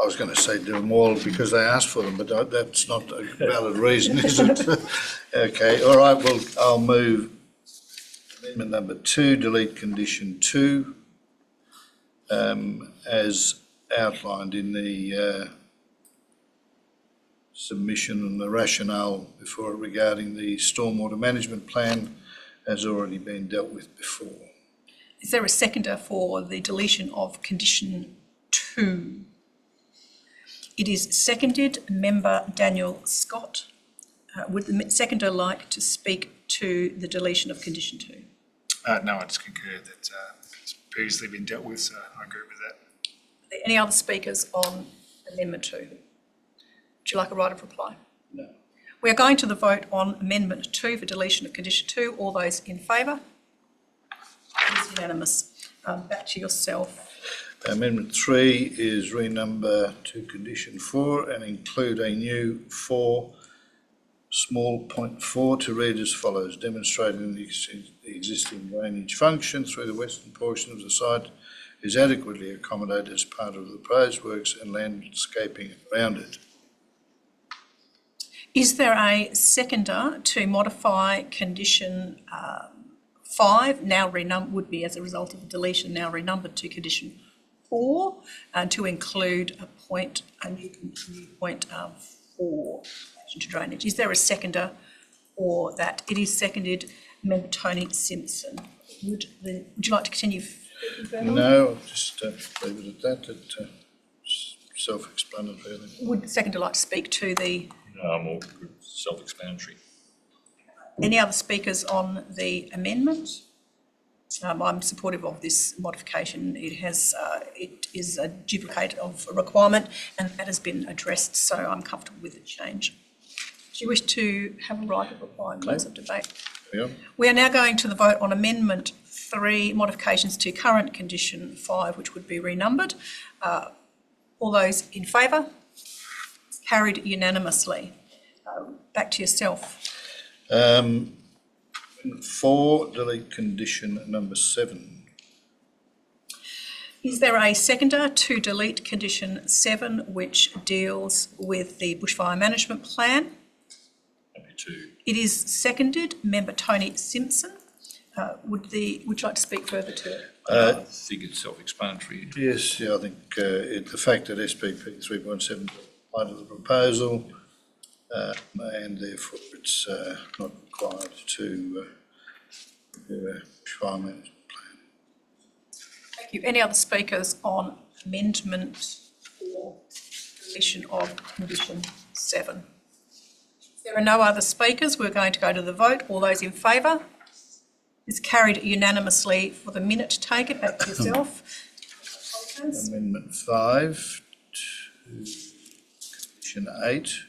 I was going to say do them all because they asked for them, but that's not a valid reason, is it? Okay, all right, well, I'll move amendment number 2, delete condition 2, as outlined in the submission, and the rationale before regarding the stormwater management plan has already been dealt with before. Is there a seconder for the deletion of Condition 2? It is seconded. Member Daniel Scott. Would the seconder like to speak to the deletion of Condition 2? No, I just concur that it's previously been dealt with, so I agree with that. Are there any other speakers on Amendment 2? Would you like a right of reply? No. We are going to the vote on Amendment 2 for deletion of Condition 2. All those in favour? It is unanimous. Back to yourself. Amendment 3 is renumber to condition 4 and include a new 4 small point 4 to read as follows: demonstrating the existing drainage function through the western portion of the site is adequately accommodated as part of the proposed works and landscaping around it. Is there a seconder to modify Condition 5, now renumbered, would be as a result of the deletion, now renumbered to Condition 4, and to include a new point 4 to drainage? Is there a seconder for that? It is seconded. Member Tony Simpson. Would you like to continue? No, I'll just leave it at that. It's self-explanatory. Would the seconder like to speak to the? More self-explanatory. Any other speakers on the amendment? I'm supportive of this modification. It is a duplicate of a requirement, and that has been addressed, so I'm comfortable with the change. Do you wish to have a right of reply and close of debate? Yeah. We are now going to the vote on Amendment 3, modifications to current Condition 5, which would be renumbered. All those in favour? Carried unanimously. Back to yourself. 4, delete condition number 7. Is there a seconder to delete condition 7, which deals with the bushfire management plan? Happy to. It is seconded. Member Tony Simpson. Would you like to speak further to it? I think it's self-explanatory. Yes, yeah, I think the fact that SPP 3.7 applied to the proposal and therefore it's not required to do a bushfire management plan. Thank you. Any other speakers on amendment or deletion of condition 7? If there are no other speakers, we're going to go to the vote. All those in favour? It's carried unanimously. For the minute taken. Back to yourself. Amendment 5 to condition 8.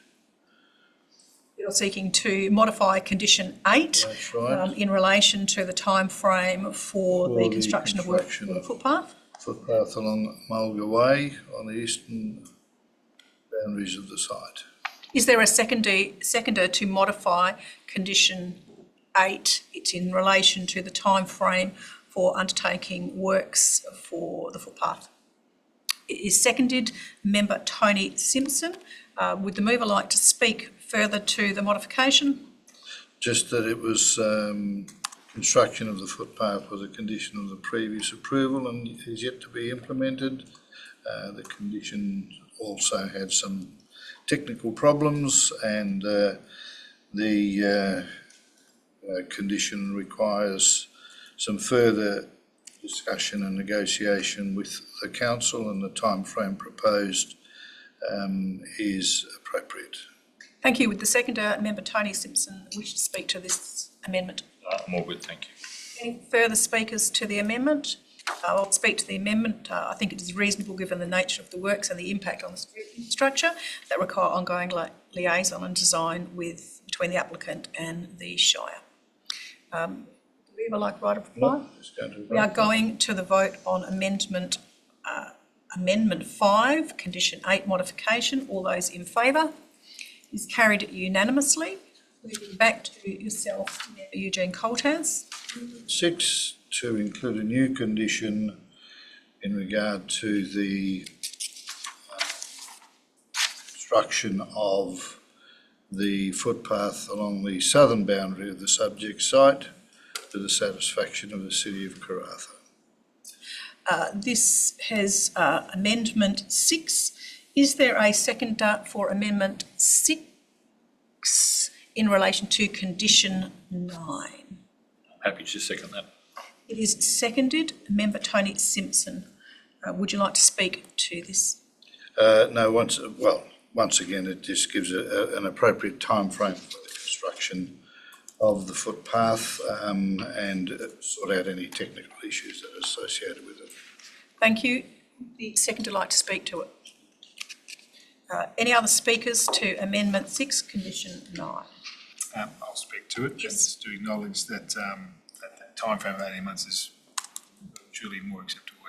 You're seeking to modify condition 8. That's right. In relation to the time frame for the construction of work for the footpath. Footpath along Mulga Way on the eastern boundaries of the site. Is there a seconder to modify condition 8? It's in relation to the time frame for undertaking works for the footpath. It is seconded. Member Tony Simpson. Would the mover like to speak further to the modification? Just that it was construction of the footpath was a condition of the previous approval and is yet to be implemented. The condition also had some technical problems and the condition requires some further discussion and negotiation with the council, and the time frame proposed is appropriate. Thank you. Would the seconder, Member Tony Simpson, wish to speak to this amendment? I'm all good, thank you. Any further speakers to the amendment? I'll speak to the amendment. I think it is reasonable given the nature of the works and the impact on the street infrastructure that require ongoing liaison and design between the applicant and the Shire. Do we ever like right of reply? We are going to the vote on amendment 5, condition 8 modification. All those in favour? Is carried unanimously. Moving back to yourself, Member Eugene Coltaz. 6, to include a new condition in regard to the construction of the footpath along the southern boundary of the subject site to the satisfaction of the City of Karratha. This has amendment 6. Is there a seconder for amendment 6 in relation to condition 9? Happy to second that. It is seconded. Member Tony Simpson, would you like to speak to this? No, once again, it just gives an appropriate time frame for the construction of the footpath and sort out any technical issues that are associated with it. Thank you. Would the seconder like to speak to it? Any other speakers to amendment 6, condition 9? I'll speak to it. Yes. Just to acknowledge that that timeframe of 18 months is truly more acceptable.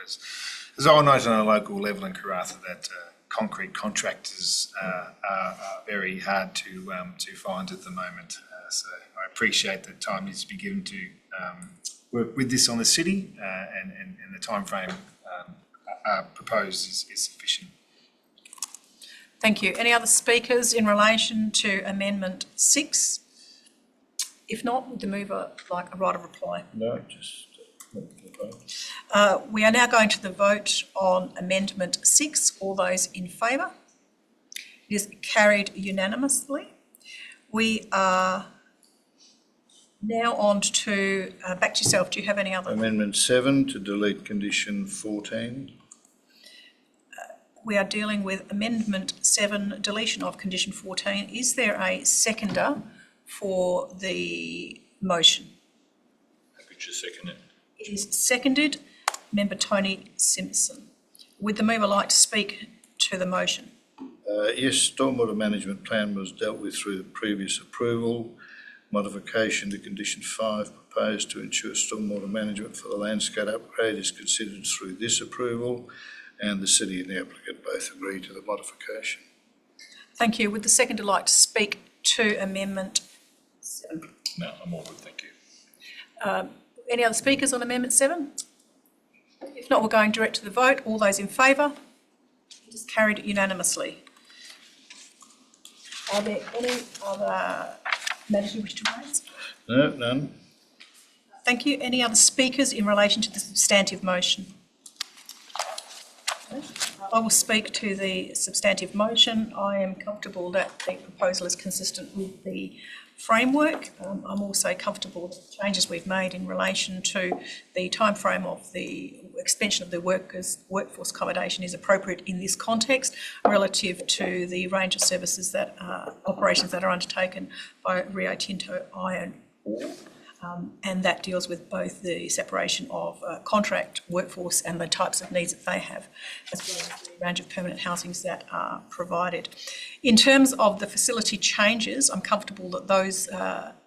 As I know on a local level in Karratha that concrete contractors are very hard to find at the moment. So I appreciate that time needs to be given to work with this on the city and the timeframe proposed is sufficient. Thank you. Any other speakers in relation to amendment 6? If not, would the mover like a right of reply? No, just We are now going to the vote on amendment 6. All those in favour? It is carried unanimously. We are now on to, back to yourself, do you have any other? Amendment 7 to delete condition 14. We are dealing with amendment 7, deletion of condition 14. Is there a seconder for the motion? Happy to second it. It is seconded. Member Tony Simpson. Would the mover like to speak to the motion? Yes, stormwater management plan was dealt with through the previous approval. Modification to condition 5 proposed to ensure stormwater management for the landscape upgrade is considered through this approval, and the city and the applicant both agree to the modification. Thank you. Would the seconder like to speak to amendment 7? No, I'm all good, thank you. Any other speakers on amendment 7? If not, we're going direct to the vote. All those in favour? It is carried unanimously. Are there any other matters you wish to raise? No, none. Thank you. Any other speakers in relation to the substantive motion? I will speak to the substantive motion. I am comfortable that the proposal is consistent with the framework. I'm also comfortable that the changes we've made in relation to the timeframe of the extension of the workforce accommodation is appropriate in this context relative to the range of services that operations that are undertaken by Rio Tinto Iron Ore. And that deals with both the separation of contract workforce and the types of needs that they have, as well as the range of permanent housings that are provided. In terms of the facility changes, I'm comfortable that those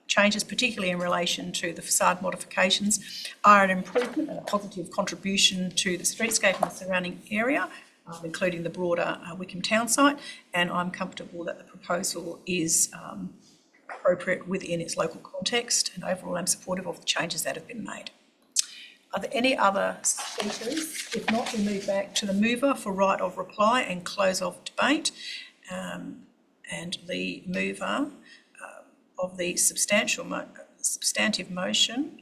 changes, particularly in relation to the facade modifications, are an improvement and a positive contribution to the streetscape and the surrounding area, including the broader Wickham town site, and I'm comfortable that the proposal is appropriate within its local context, and overall I'm supportive of the changes that have been made. Are there any other speakers? If not, we move back to the mover for right of reply and close of debate. And the mover of the substantive motion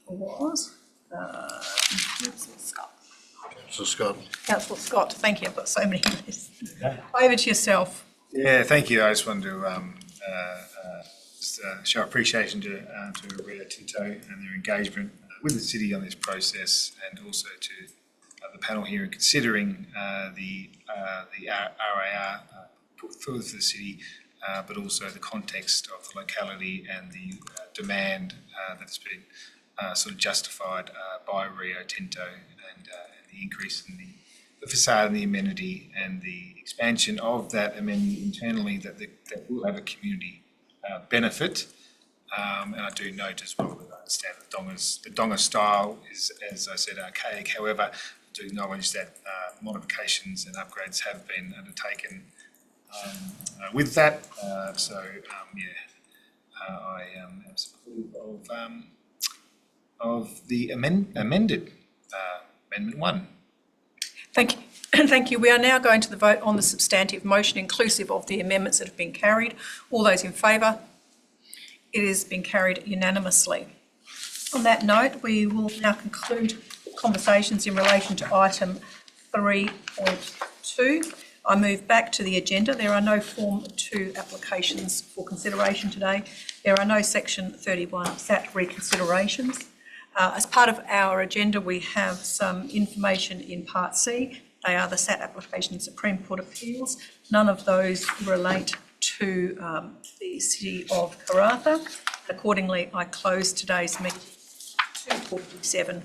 was Councillor Scott. Councillor Scott. Thank you. I've got so many lists. Over to yourself. Yeah, thank you. I just wanted to show appreciation to Rio Tinto and their engagement with the city on this process, and also to the panel here in considering the RAR put forward for the city, but also the context of the locality and the demand that's been sort of justified by Rio Tinto, and the increase in the facade and the amenity and the expansion of that amenity internally that will have a community benefit. And I do note as well that I understand the Donga style is, as I said, archaic. However, I do acknowledge that modifications and upgrades have been undertaken with that. I am supportive of the amended Amendment 1. Thank you. Thank you. We are now going to the vote on the substantive motion inclusive of the amendments that have been carried. All those in favour? It has been carried unanimously. On that note, we will now conclude conversations in relation to item 3.2. I move back to the agenda. There are no Form 2 applications for consideration today. There are no Section 31 SAT reconsiderations. As part of our agenda, we have some information in Part C. They are the SAT application Supreme Court appeals. None of those relate to the City of Karratha. Accordingly, I close today's meeting at 2:47